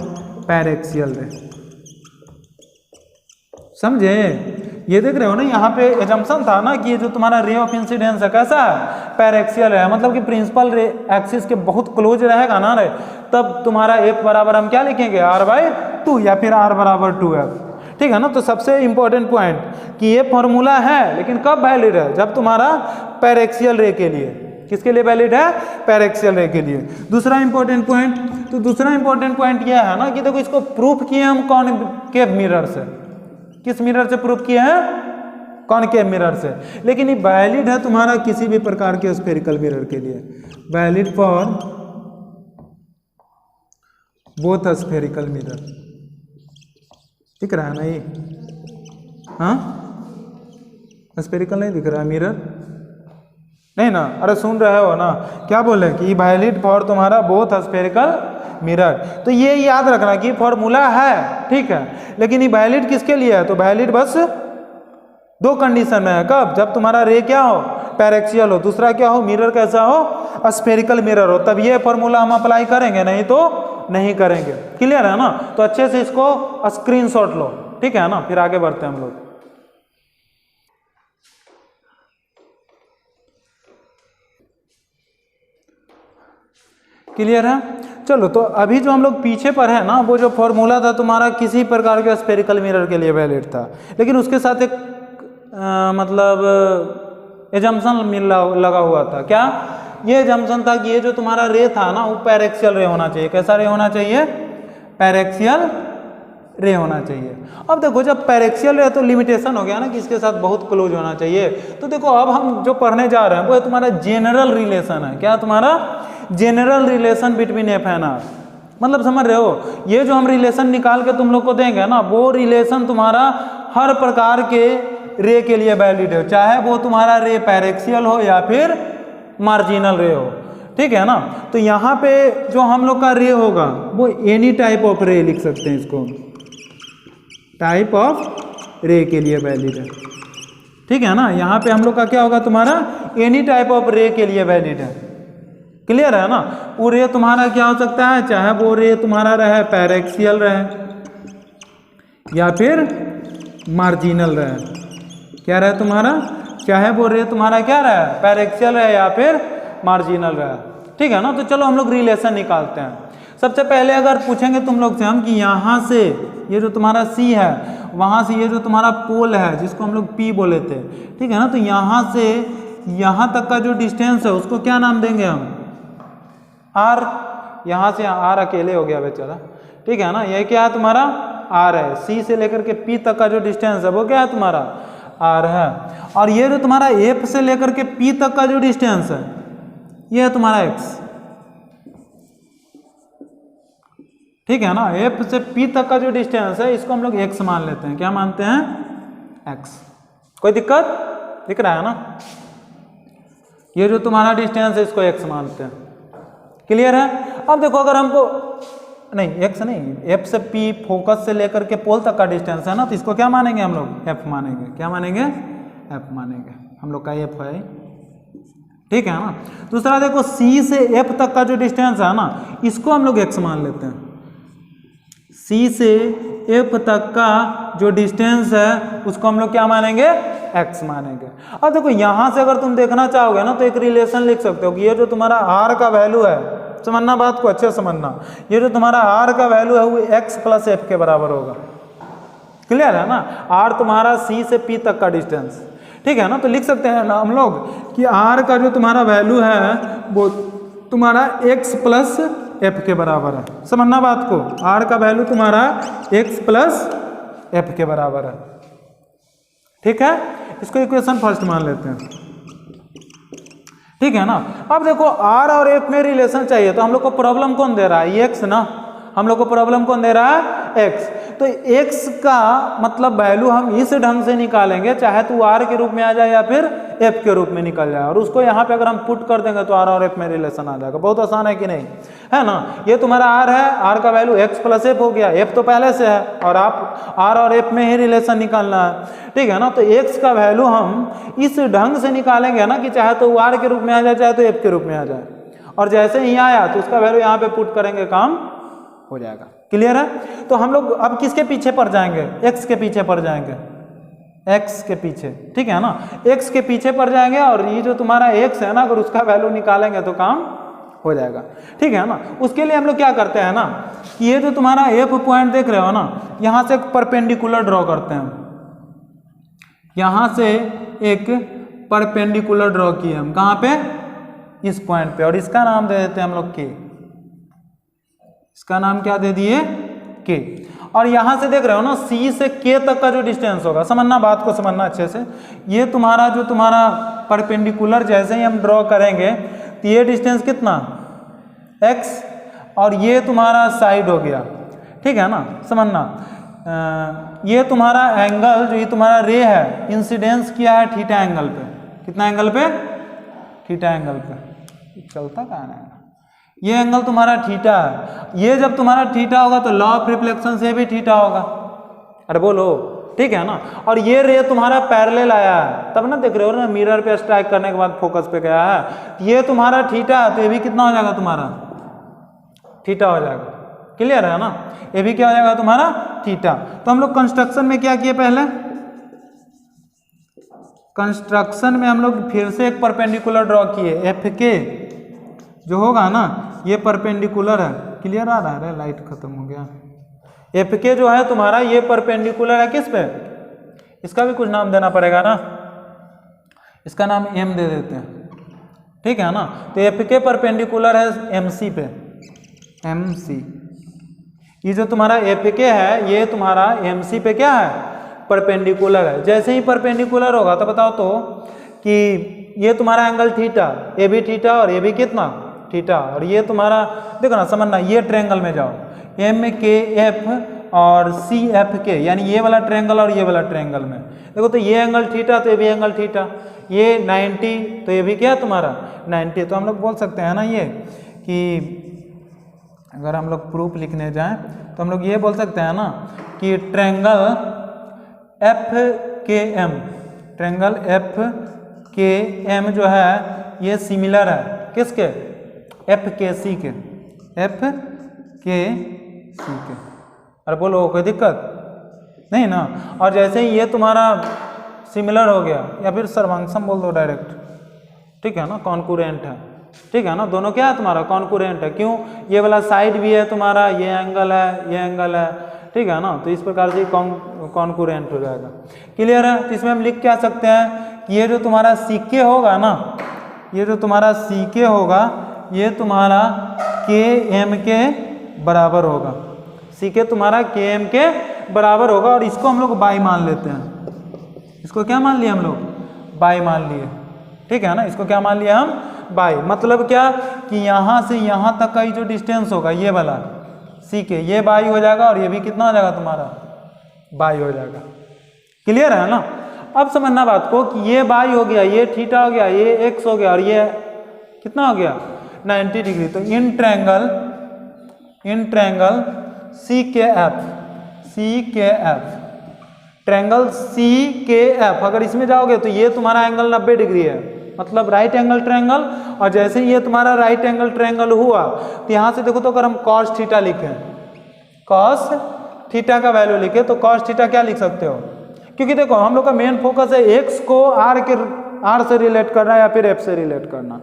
पैरेक्सियल रे, समझे। ये देख रहे हो ना, यहाँ पे एजम्पशन था ना कि ये जो तुम्हारा रे ऑफ इंसिडेंस है कैसा है, पैरेक्सियल है, मतलब कि प्रिंसिपल रे एक्सिस के बहुत क्लोज रहेगा ना रे, तब तुम्हारा एफ बराबर हम क्या लिखेंगे, आर बाई 2 या फिर आर बराबर 2f, ठीक है ना। तो सबसे इंपॉर्टेंट पॉइंट कि ये फॉर्मूला है लेकिन कब वैलिड है, जब तुम्हारा पैरेक्सियल रे के लिए, किसके लिए वैलिड है, पैरेक्सियल रे के लिए। दूसरा इंपॉर्टेंट पॉइंट, तो दूसरा इंपॉर्टेंट पॉइंट यह है ना कि देखो इसको प्रूफ किए हम कॉनकेव मिरर से, किस मिरर से प्रूफ किए हैं, कॉनकेव मिरर से। लेकिन ये वैलिड है तुम्हारा किसी भी प्रकार के स्फेरिकल मिरर के लिए, valid for both spherical mirror, दिख रहा है ना ये, हाँ स्फेरिकल नहीं दिख रहा है मिरर, नहीं ना, अरे सुन रहे हो ना, क्या बोले कि वैलिड फॉर तुम्हारा बोथ स्फेरिकल मिरर। तो ये याद रखना कि फॉर्मूला है, ठीक है, लेकिन ये वैलिड किसके लिए है, तो वैलिड बस 2 कंडीशन में है, कब, जब तुम्हारा रे क्या हो, पैरेक्सियल हो, दूसरा क्या हो, मिरर कैसा हो, स्फेरिकल मिरर हो, तब ये फॉर्मूला हम अप्लाई करेंगे, नहीं तो नहीं करेंगे। क्लियर है ना। तो अच्छे से इसको स्क्रीनशॉट लो, ठीक है ना, फिर आगे बढ़ते हैं हम लोग। क्लियर है। चलो, तो अभी जो हम लोग पीछे पर है ना, वो जो फॉर्मूला था तुम्हारा किसी प्रकार के स्फेरिकल मिरर के लिए वैलिड था, लेकिन उसके साथ एक मतलब एजम्पशन लगा हुआ था। क्या ये एजम्पशन था कि ये जो तुम्हारा रे था ना वो पैरेक्सियल रे होना चाहिए। कैसा रे होना चाहिए? पैरेक्सियल रे होना चाहिए। अब देखो जब पैरेक्सियल रे तो लिमिटेशन हो गया ना कि इसके साथ बहुत क्लोज होना चाहिए। तो देखो अब हम जो पढ़ने जा रहे हैं वो तुम्हारा जेनरल रिलेशन है। क्या तुम्हारा? General relation between F and R. मतलब समझ रहे हो, ये जो हम रिलेशन निकाल के तुम लोग को देंगे ना वो रिलेशन तुम्हारा हर प्रकार के रे के लिए वैलिड है, चाहे वो तुम्हारा रे पैरेक्सियल हो या फिर मार्जिनल रे हो। ठीक है ना। तो यहाँ पे जो हम लोग का रे होगा वो एनी टाइप ऑफ रे लिख सकते हैं, इसको टाइप ऑफ रे के लिए वैलिड है। ठीक है ना। यहाँ पे हम लोग का क्या होगा? तुम्हारा एनी टाइप ऑफ रे के लिए वैलिड है। क्लियर है ना। वो रे तुम्हारा क्या हो सकता है? चाहे वो रे तुम्हारा रहे पैरेक्सियल रहे या फिर मार्जिनल रहे। क्या रहे तुम्हारा? चाहे वो रे तुम्हारा क्या रहे? पैरेक्सियल रहे या फिर मार्जिनल रहे। ठीक है ना। तो चलो हम लोग रिलेशन निकालते हैं। सबसे पहले अगर पूछेंगे तुम लोग से हम कि यहाँ से ये जो तुम्हारा सी है वहाँ से ये जो तुम्हारा पोल है जिसको हम लोग पी बोले थे, ठीक है ना, तो यहाँ से यहाँ तक का जो डिस्टेंस है उसको क्या नाम देंगे हम? आर। यहाँ से आर अकेले हो गया बेचारा। ठीक है ना। ये क्या है तुम्हारा? आर है। सी से लेकर के पी तक का जो डिस्टेंस है वो क्या है तुम्हारा? आर है। और ये जो तुम्हारा एफ से लेकर के पी तक का जो डिस्टेंस है ये है तुम्हारा एक्स। ठीक है ना। एफ से पी तक का जो डिस्टेंस है इसको हम लोग एक्स मान लेते हैं। क्या मानते हैं? एक्स। कोई दिक्कत दिख रहा है ना? ये जो तुम्हारा डिस्टेंस है इसको एक्स मानते हैं। क्लियर है। अब देखो अगर हमको नहीं एक्स नहीं, एफ से पी फोकस से लेकर के पोल तक का डिस्टेंस है ना, तो इसको क्या मानेंगे हम लोग? एफ मानेंगे। क्या मानेंगे? एफ मानेंगे। हम लोग का एफ है। ठीक है ना। दूसरा देखो सी से एफ तक का जो डिस्टेंस है ना इसको हम लोग एक्स मान लेते हैं। सी से एफ तक का जो डिस्टेंस है उसको हम लोग क्या मानेंगे? एक्स मानेंगे। अब देखो यहाँ से अगर तुम देखना चाहोगे ना तो एक रिलेशन लिख सकते हो कि ये जो तुम्हारा आर का वैल्यू है, समझना बात को अच्छे समझना, ये जो तुम्हारा आर का वैल्यू है वो एक्स प्लस एफ के बराबर होगा। क्लियर है ना। आर तुम्हारा सी से पी तक का डिस्टेंस। ठीक है ना। तो लिख सकते हैं ना हम लोग कि आर का जो तुम्हारा वैल्यू है वो तुम्हारा एक्स प्लस एफ के बराबर है। समझना बात को। आर का वैल्यू तुम्हारा एक्स प्लस एफ के बराबर है। ठीक है। इसको इक्वेशन फर्स्ट मान लेते हैं। ठीक है ना। अब देखो आर और एफ में रिलेशन चाहिए तो हम लोग को प्रॉब्लम कौन दे रहा है? एक्स ना। हम लोग को प्रॉब्लम कौन दे रहा है? एक्स। तो एक्स का मतलब वैल्यू हम इस ढंग से निकालेंगे, चाहे तो आर के रूप में आ जाए या फिर एफ के रूप में निकल जाए, और उसको यहाँ पे अगर हम पुट कर देंगे तो आर और एफ में रिलेशन आ जाएगा। बहुत आसान है कि नहीं? है ना। ये तुम्हारा आर है, आर का वैल्यू एक्स प्लस एफ हो गया, एफ तो पहले से है और आप आर और एफ में ही रिलेशन निकालना है। ठीक है ना। तो एक्स का वैल्यू हम इस ढंग से निकालेंगे ना कि चाहे तो आर के रूप में आ जाए चाहे तो एफ के रूप में आ जाए, और जैसे ही आया तो उसका वैल्यू यहाँ पे पुट करेंगे, काम हो जाएगा। क्लियर है। तो हम लोग अब किसके पीछे पड़ जाएंगे? एक्स के पीछे पड़ जाएंगे। एक्स के पीछे। ठीक है ना। एक्स के पीछे पड़ जाएंगे और ये जो तुम्हारा एक्स है ना अगर उसका वैल्यू निकालेंगे तो काम हो जाएगा। ठीक है ना। उसके लिए हम लोग क्या करते हैं ना कि ये जो तुम्हारा एफ पॉइंट देख रहे हो ना यहाँ से एक परपेंडिकुलर ड्रॉ करते हैं। यहाँ से एक परपेंडिकुलर ड्रॉ किए हम। कहाँ पे? इस पॉइंट पे, और इसका नाम दे देते हैं हम लोग के। इसका नाम क्या दे दिए? के। और यहां से देख रहे हो ना सी से के तक का जो डिस्टेंस होगा, समझना बात को, समझना अच्छे से। ये तुम्हारा जो तुम्हारा परपेंडिकुलर जैसे ही हम ड्रॉ करेंगे तो ये डिस्टेंस कितना? एक्स, और ये तुम्हारा साइड हो गया। ठीक है ना। समझना ये तुम्हारा एंगल जो ये तुम्हारा रे है इंसिडेंस किया है थीटा एंगल पे। कितना एंगल पे? थीटा एंगल पे। चलता कहाँ है? ये एंगल तुम्हारा थीटा है। ये जब तुम्हारा थीटा होगा तो लॉ ऑफ रिफ्लेक्शन से भी थीटा होगा। अरे बोलो। ठीक है ना। और ये रे तुम्हारा पैरेलल आया है, तब ना देख रहे हो ना मिरर पे स्ट्राइक करने के बाद फोकस पे गया है। ये तुम्हारा थीटा है तो ये भी कितना हो जाएगा? तुम्हारा थीटा हो जाएगा। क्लियर है ना। ये भी क्या हो जाएगा? तुम्हारा थीटा। तो हम लोग कंस्ट्रक्शन में क्या किए? पहले कंस्ट्रक्शन में हम लोग फिर से एक परपेंडिकुलर ड्रॉ किए। एफ के जो होगा ना ये परपेंडिकुलर है। क्लियर आ रहा है? लाइट खत्म हो गया। एफ के जो है तुम्हारा ये परपेंडिकुलर है किस पे? इसका भी कुछ नाम देना पड़ेगा ना। इसका नाम एम दे देते हैं, ठीक है ना। तो एफ के परपेंडिकुलर है एम सी पे, एम सी। ये जो तुम्हारा एफ के है ये तुम्हारा एम सी पे क्या है, परपेंडिकुलर है। जैसे ही परपेंडिकुलर होगा तो बताओ तो कि ये तुम्हारा एंगल थीटा, ए भी थीटा और ये भी कितना थीटा, और ये तुम्हारा देखो ना, समझना, ये ट्रायंगल में जाओ, एम के एफ और सी एफ के, यानी ये वाला ट्रायंगल और ये वाला ट्रायंगल में देखो तो ये एंगल थीटा तो ये भी एंगल थीटा, ये 90 तो ये भी क्या तुम्हारा 90। तो हम लोग बोल सकते हैं ना ये कि अगर हम लोग प्रूफ लिखने जाएं तो हम लोग ये बोल सकते हैं ना कि ट्रायंगल एफ के एम, ट्रायंगल एफ के एम जो है ये सिमिलर है किसके, एफ के सी के, एफ के सी के। अरे बोलो कोई दिक्कत नहीं ना। और जैसे ही ये तुम्हारा सिमिलर हो गया या फिर सर्वांगसम बोल दो डायरेक्ट, ठीक है ना, कॉन्कुरेंट है, ठीक है ना, दोनों क्या है तुम्हारा कॉन्कुरेंट है। क्यों, ये वाला साइड भी है तुम्हारा, ये एंगल है, ये एंगल है, ठीक है ना। तो इस प्रकार से कॉन्कुरेंट हो जाएगा। क्लियर है। तो इसमें हम लिख क्या सकते हैं कि ये जो तुम्हारा सीके होगा ना, ये जो तुम्हारा सीके होगा ये तुम्हारा के एम के बराबर होगा, सीके तुम्हारा के एम के बराबर होगा। और इसको हम लोग बाई मान लेते हैं, इसको क्या मान लिया हम लोग, बाई मान लिए, ठीक है ना। इसको क्या मान लिया हम, बाई। मतलब क्या कि यहाँ से यहाँ तक का ही जो डिस्टेंस होगा ये वाला सी के, ये बाई हो जाएगा और ये भी कितना हो जाएगा तुम्हारा बाई हो जाएगा। क्लियर है ना। अब समझना बात को कि ये बाई हो गया, ये थीटा हो गया, ये एक्स हो गया और ये कितना हो गया 90 डिग्री। तो इन ट्रायंगल सी के एफ, सी के एफ, ट्रायंगल सी के एफ, अगर इसमें जाओगे तो ये तुम्हारा एंगल 90 डिग्री है, मतलब राइट एंगल ट्रायंगल। और जैसे ही ये तुम्हारा राइट एंगल ट्रायंगल हुआ तो यहाँ से देखो तो अगर हम कॉस थीटा लिखें, कॉस थीटा का वैल्यू लिखे तो कॉस थीटा क्या लिख सकते हो, क्योंकि देखो हम लोग का मेन फोकस है एक्स को आर से रिलेट करना या फिर एफ से रिलेट करना,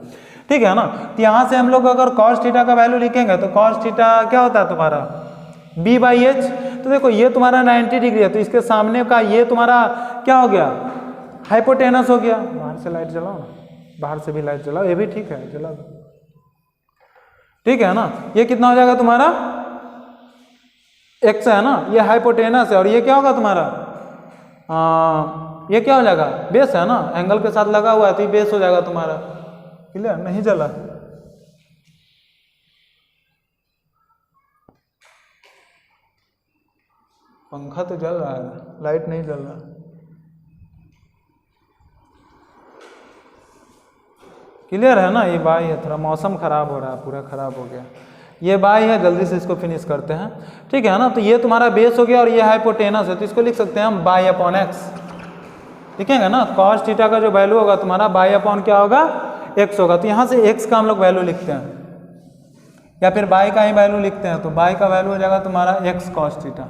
ठीक है ना। तो यहाँ से हम लोग अगर कॉस थीटा का वैल्यू लिखेंगे तो कॉस थीटा क्या होता है तुम्हारा बी बाई एच। तो देखो ये तुम्हारा 90 डिग्री है तो इसके सामने का ये तुम्हारा क्या हो गया हाइपोटेनस हो गया। बाहर से लाइट जलाओ ना, बाहर से भी लाइट जलाओ, ये भी ठीक है, जला दो, ठीक है ना। ये कितना हो जाएगा तुम्हारा एक्स है ना, ये हाइपोटेनस है और ये क्या होगा तुम्हारा ये क्या हो जाएगा बेस है ना, एंगल के साथ लगा हुआ है तो ये बेस हो जाएगा तुम्हारा। क्लियर, नहीं जला, पंखा तो जल रहा है, लाइट नहीं जल रहा। क्लियर है ना। ये बाई है, थोड़ा मौसम खराब हो रहा है, पूरा खराब हो गया। ये बाई है, जल्दी से इसको फिनिश करते हैं, ठीक है ना। तो ये तुम्हारा बेस हो गया और ये हाइपोटेनस है तो इसको लिख सकते हैं हम बाई अपॉन एक्स, लिखेंगे ना। कॉस थीटा का जो वैल्यू होगा तुम्हारा बाई अपॉन क्या होगा एक्स होगा। तो यहाँ से एक्स का हम लोग वैल्यू लिखते हैं या फिर बाई का ही वैल्यू लिखते हैं, तो बाई का वैल्यू हो जाएगा तुम्हारा एक्स कॉस थीटा,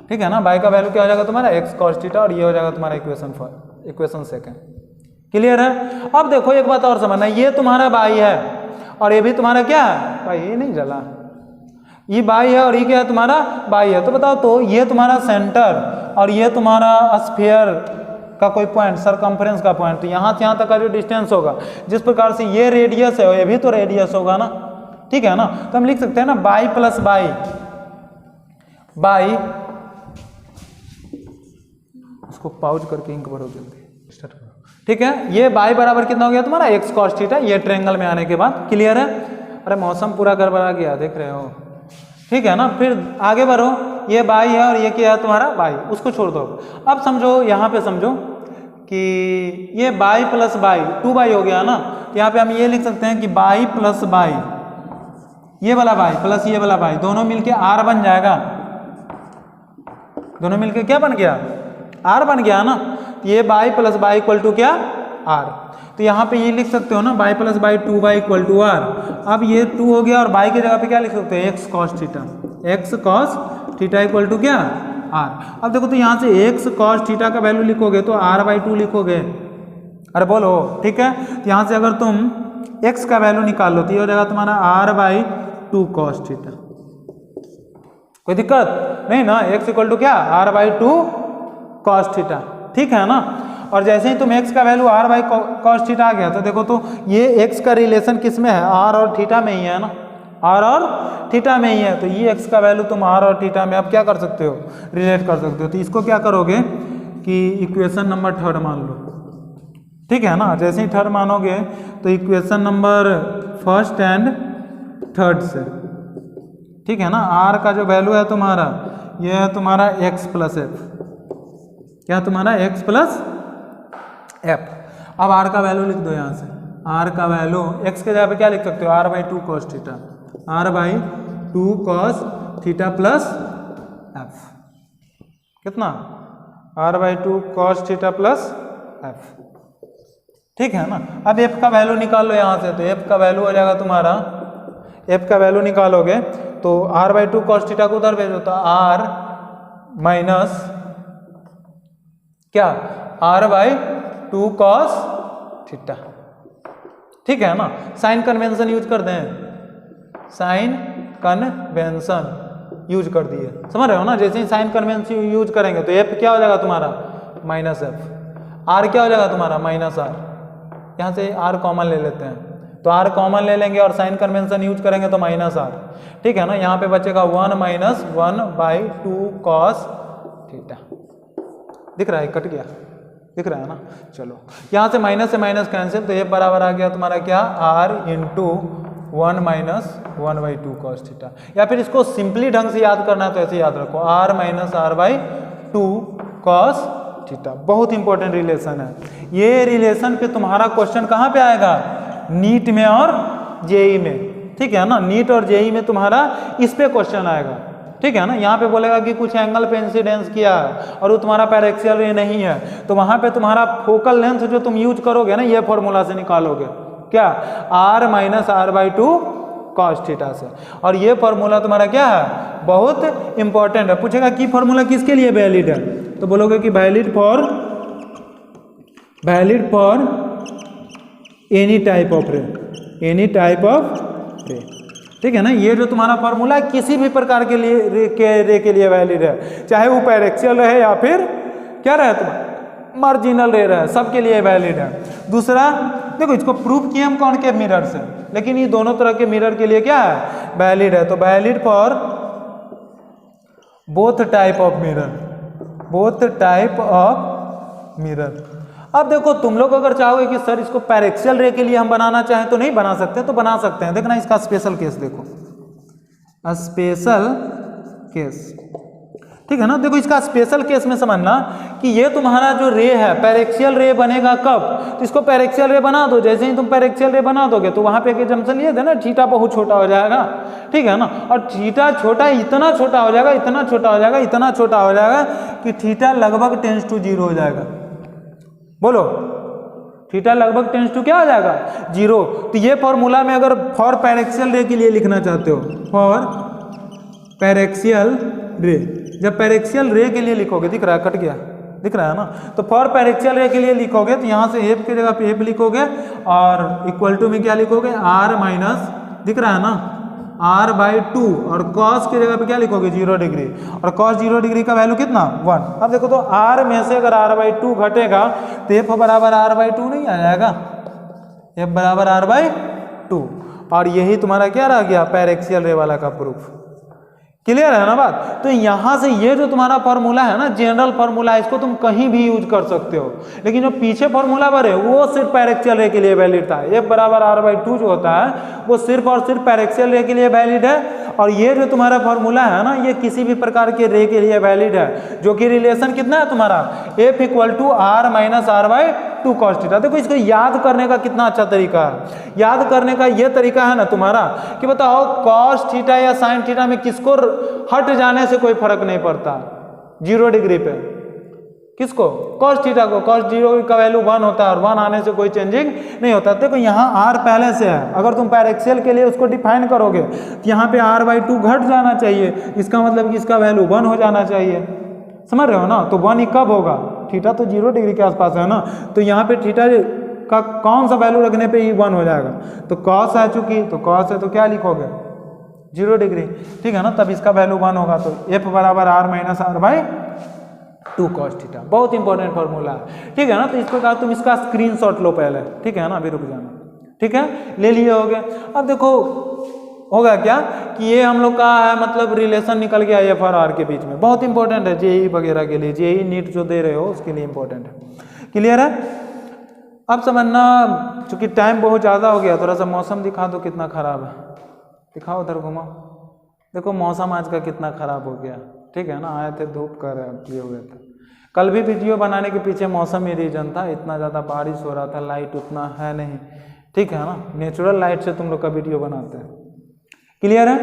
ठीक है ना। बाई का वैल्यू क्या हो जाएगा तुम्हारा एक्स कॉस थीटा और ये हो जाएगा तुम्हारा इक्वेशन सेकंड। क्लियर है। अब देखो एक बात और समझना, ये तुम्हारा बाई है और ये भी तुम्हारा क्या है भाई, ये नहीं जला, ये बाई है और ये क्या है तुम्हारा बाई है। तो बताओ तो ये तुम्हारा सेंटर और ये तुम्हारा स्फीयर का कोई पॉइंट, सरकमफ्रेंस का पॉइंट, तो यहाँ से यहाँ तक का जो डिस्टेंस होगा, जिस प्रकार से ये रेडियस है ये भी तो रेडियस होगा ना, ठीक है ना। तो हम लिख सकते हैं ना बाई प्लस बाई, बाई, उसको पाउज करके इंक भरो जल्दी, स्टार्ट करो, ठीक है। ये बाई बराबर कितना हो गया तुम्हारा एक्स कॉस थीटा, ये ट्रायंगल में आने के बाद। क्लियर है। अरे मौसम पूरा गड़बड़ा गया देख रहे हो, ठीक है ना। फिर आगे बढ़ो, ये बाई है और ये क्या है तुम्हारा बाई, उसको छोड़ दो। अब समझो यहाँ पे समझो कि ये बाई प्लस बाई 2 बाई हो गया ना, तो यहाँ पे हम ये लिख सकते हैं कि बाई प्लस बाई, ये वाला बाई प्लस ये वाला बाई, दोनों मिलके आर बन जाएगा, दोनों मिलके क्या बन गया आर बन गया ना। ये by plus by equal to क्या आर। तो यहाँ पे ये लिख सकते हो ना by plus by 2 by equal to R. अब ये 2 हो गया और बाई की जगह पे क्या लिख सकते हैं X cos theta, X cos theta equal to क्या आर। अब देखो तो यहाँ से एक्स कॉस थीटा का वैल्यू लिखोगे तो आर बाई 2 लिखोगे, अरे बोलो ठीक है। तो यहाँ से अगर तुम एक्स का वैल्यू निकाल लो तो ये हो जाएगा तुम्हारा आर बाई 2 कॉस थीटा। कोई दिक्कत नहीं ना, एक्स इक्वल टू क्या आर बाई 2 कॉस थीटा, ठीक है ना। और जैसे ही तुम x का value r by cos theta आ गया तो देखो तो ये x का रिलेशन किस में है, r और थीटा में ही है ना, r और थीटा में ही है। तो ये x का वैल्यू तुम r और थीटा में अब क्या कर सकते हो, रिलेट कर सकते हो। तो इसको क्या करोगे कि इक्वेशन नंबर 3 मान लो, ठीक है ना। जैसे ही 3 मानोगे तो इक्वेशन नंबर 1 एंड 3 से, ठीक है ना, r का जो वैल्यू है तुम्हारा ये है तुम्हारा x प्लस एफ, क्या तुम्हारा x प्लस एफ। अब r का वैल्यू लिख दो यहाँ से, r का वैल्यू x के जगह पे क्या लिख सकते हो, r by 2 cos theta, r by 2 cos theta plus F, कितना, r by 2 cos theta plus F, ठीक है ना। अब f का वैल्यू निकाल लो यहाँ से, तो f का वैल्यू हो जाएगा तुम्हारा, f का वैल्यू निकालोगे तो r बाई 2 कॉस थीटा को उधर भेजो तो r माइनस क्या, r बाई 2 कॉस थीटा, ठीक है ना। साइन कन्वेंशन यूज कर दें, साइन कन्वेंशन यूज कर दिए, समझ रहे हो ना। जैसे ही साइन कन्वेंशन यूज करेंगे तो f क्या हो जाएगा तुम्हारा माइनस एफ, r क्या हो जाएगा तुम्हारा माइनस r, यहाँ से r कॉमन ले लेते हैं तो r कॉमन ले लेंगे और साइन कन्वेंशन यूज करेंगे तो माइनस r, ठीक है ना। यहाँ पे बचेगा 1 माइनस 1 बाई 2 कॉस थीटा, दिख रहा है, कट गया, दिख रहा है ना। चलो यहाँ से माइनस कैंसिल, तो ये बराबर आ गया तुम्हारा क्या, r into 1 minus 1 by 2 cos theta. या फिर इसको सिंपली ढंग से याद करना है तो ऐसे याद रखो, r minus r by 2 cos theta. बहुत इंपॉर्टेंट रिलेशन है ये। रिलेशन पे तुम्हारा क्वेश्चन कहाँ पे आएगा, नीट में और जेई में, ठीक है ना। नीट और जेई में तुम्हारा इस पे क्वेश्चन आएगा, ठीक है ना। यहाँ पे बोलेगा कि कुछ एंगल पे इंसिडेंस किया है और वो तुम्हारा पैरेक्सियल रे नहीं है, तो वहां पे तुम्हारा फोकल लेंथ जो तुम यूज करोगे ना, ये फॉर्मूला से निकालोगे, क्या, r minus r by 2 cos theta से। और ये फॉर्मूला तुम्हारा क्या है, बहुत इंपॉर्टेंट है। पूछेगा कि फॉर्मूला किसके लिए वैलिड है, तो बोलोगे कि valid for any type of रे, एनी टाइप ऑफ रे, ठीक है ना। ये जो तुम्हारा फॉर्मूला है किसी भी प्रकार के लिए रे के लिए वैलिड है, चाहे वो पैरेक्सियल रहे या फिर क्या रहे तुम्हारा मार्जिनल रे रहे, सबके लिए वैलिड है। दूसरा देखो, इसको प्रूव किए हम कॉनकेव मिरर से, लेकिन ये दोनों तरह के मिरर के लिए क्या है, वैलिड है। तो valid for both type of mirror, both type of mirror. अब देखो तुम लोग अगर चाहोगे कि सर इसको पैरेक्सियल रे के लिए हम बनाना चाहें तो नहीं बना सकते, तो बना सकते हैं। देखना इसका स्पेशल केस देखो, स्पेशल केस, ठीक है ना। देखो इसका स्पेशल केस में समझना कि ये तुम्हारा जो रे है पैरेक्सियल रे बनेगा कब, तो इसको पैरेक्सियल रे बना दो। जैसे ही तुम पैरेक्सियल रे बना दोगे तो वहां पे एक जंक्शन लिए थे ना, थीटा बहुत छोटा हो जाएगा, ठीक है ना। और थीटा छोटा इतना छोटा हो जाएगा, इतना छोटा हो जाएगा, इतना छोटा हो जाएगा कि थीटा लगभग टेंस टू 0 हो जाएगा। बोलो, थीटा लगभग टेंस टू क्या हो जाएगा, 0। तो ये फॉर्मूला में अगर फॉर पैरेक्सियल रे के लिए लिखना चाहते हो, फॉर पैरेक्सियल रे, जब पैरेक्सियल रे के लिए लिखोगे, दिख रहा है, कट गया, दिख रहा है ना। तो फॉर पैरेक्सियल रे के लिए लिखोगे तो यहाँ से एफ की जगह पे एफ लिखोगे और इक्वल टू में क्या लिखोगे, आर माइनस, दिख रहा है ना, r बाई 2 और cos की जगह पे क्या लिखोगे, 0 डिग्री, और cos 0 डिग्री का वैल्यू कितना, 1। अब देखो तो r में से अगर r बाई 2 घटेगा तो f बराबर r बाई 2 नहीं आ जाएगा, f बराबर r बाई 2। और यही तुम्हारा क्या रह गया, पैरेक्सियल रे वाला का प्रूफ। क्लियर है ना बात। तो यहाँ से ये जो तुम्हारा फॉर्मूला है ना, जनरल फॉर्मूला है, इसको तुम कहीं भी यूज कर सकते हो, लेकिन जो पीछे फॉर्मूला भरे वो सिर्फ पैरेक्सियल रे के लिए वैलिड था। f बराबर r बाई 2 जो होता है वो सिर्फ और सिर्फ पैरेक्सियल रे के लिए वैलिड है। और ये जो तुम्हारा फॉर्मूला है ना, ये किसी भी प्रकार के रे के लिए वैलिड है, जो कि रिलेशन कितना है तुम्हारा, f equal to r minus r by 2 cos theta. देखो इसको याद करने का कितना अच्छा तरीका है। याद करने का ये तरीका है ना तुम्हारा कि बताओ कॉस थीटा या साइन थीटा में किसको हट जाने से कोई फर्क नहीं पड़ता, 0 डिग्री पे, किसको, कॉस थीटा को। कॉस 0 का वैल्यू 1 होता है और 1 आने से कोई चेंजिंग नहीं होता। देखो यहाँ r पहले से है, अगर तुम पैरेक्सियल के लिए उसको डिफाइन करोगे तो यहाँ पे r बाई 2 घट जाना चाहिए, इसका मतलब कि इसका वैल्यू 1 हो जाना चाहिए, समझ रहे हो ना। तो 1 ही कब होगा, थीटा तो 0 डिग्री के आसपास है ना, तो यहाँ पे थीटा का कौन सा वैल्यू रखने पे ही 1 हो जाएगा। तो कॉस है चूंकि, तो कॉस है तो क्या लिखोगे, 0 डिग्री, ठीक है ना। तब इसका वैल्यू 1 होगा, तो f बराबर r minus r by 2 cos theta, बहुत इंपॉर्टेंट फॉर्मूला है, ठीक है ना। तो इस प्रकार तुम इसका स्क्रीनशॉट लो पहले, ठीक है ना, अभी रुक जाना, ठीक है, ले लिए हो गया। अब देखो होगा क्या कि ये हम लोग का है मतलब रिलेशन निकल गया एफ और आर के बीच में, बहुत इंपॉर्टेंट है जेई वगैरह के लिए, जेई नीट जो दे रहे हो उसके लिए इंपॉर्टेंट है। क्लियर है? अब समझना, चूंकि टाइम बहुत ज़्यादा हो गया, थोड़ा सा मौसम दिखा दो कितना खराब है, दिखाओ उधर घुमाओ, देखो मौसम आज का कितना खराब हो गया, ठीक है ना। आए थे धूप कर ये हो गया था। कल भी वीडियो बनाने के पीछे मौसम ही रीजन था, इतना ज़्यादा बारिश हो रहा था, लाइट उतना है नहीं, ठीक है ना, नेचुरल लाइट से तुम लोग का वीडियो बनाते हैं। क्लियर है?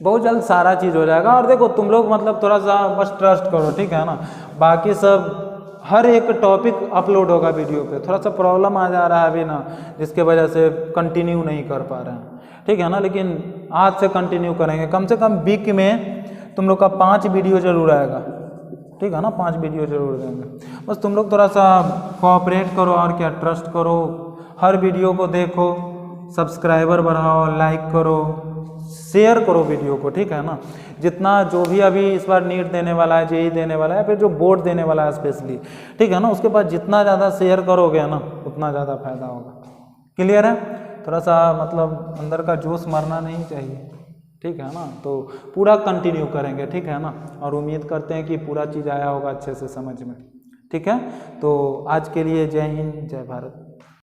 बहुत जल्द सारा चीज़ हो जाएगा। और देखो तुम लोग मतलब थोड़ा सा बस ट्रस्ट करो, ठीक है ना, बाकी सब हर एक टॉपिक अपलोड होगा वीडियो पे। थोड़ा सा प्रॉब्लम आ जा रहा है अभी ना, जिसके वजह से कंटिन्यू नहीं कर पा रहे हैं, ठीक है ना, लेकिन आज से कंटिन्यू करेंगे। कम से कम वीक में तुम लोग का 5 वीडियो जरूर आएगा, ठीक है ना, 5 वीडियो जरूर देंगे। बस तुम लोग थोड़ा सा कोऑपरेट करो और क्या, ट्रस्ट करो, हर वीडियो को देखो, सब्सक्राइबर बढ़ाओ, लाइक करो, शेयर करो वीडियो को, ठीक है ना। जितना जो भी अभी इस बार नीट देने वाला है, जेई देने वाला है, फिर जो बोर्ड देने वाला है स्पेशली, ठीक है ना, उसके बाद जितना ज़्यादा शेयर करोगे ना उतना ज़्यादा फायदा होगा। क्लियर है? थोड़ा सा मतलब अंदर का जोश मरना नहीं चाहिए, ठीक है ना। तो पूरा कंटिन्यू करेंगे, ठीक है ना, और उम्मीद करते हैं कि पूरा चीज़ आया होगा अच्छे से समझ में, ठीक है। तो आज के लिए जय हिंद, जय भारत।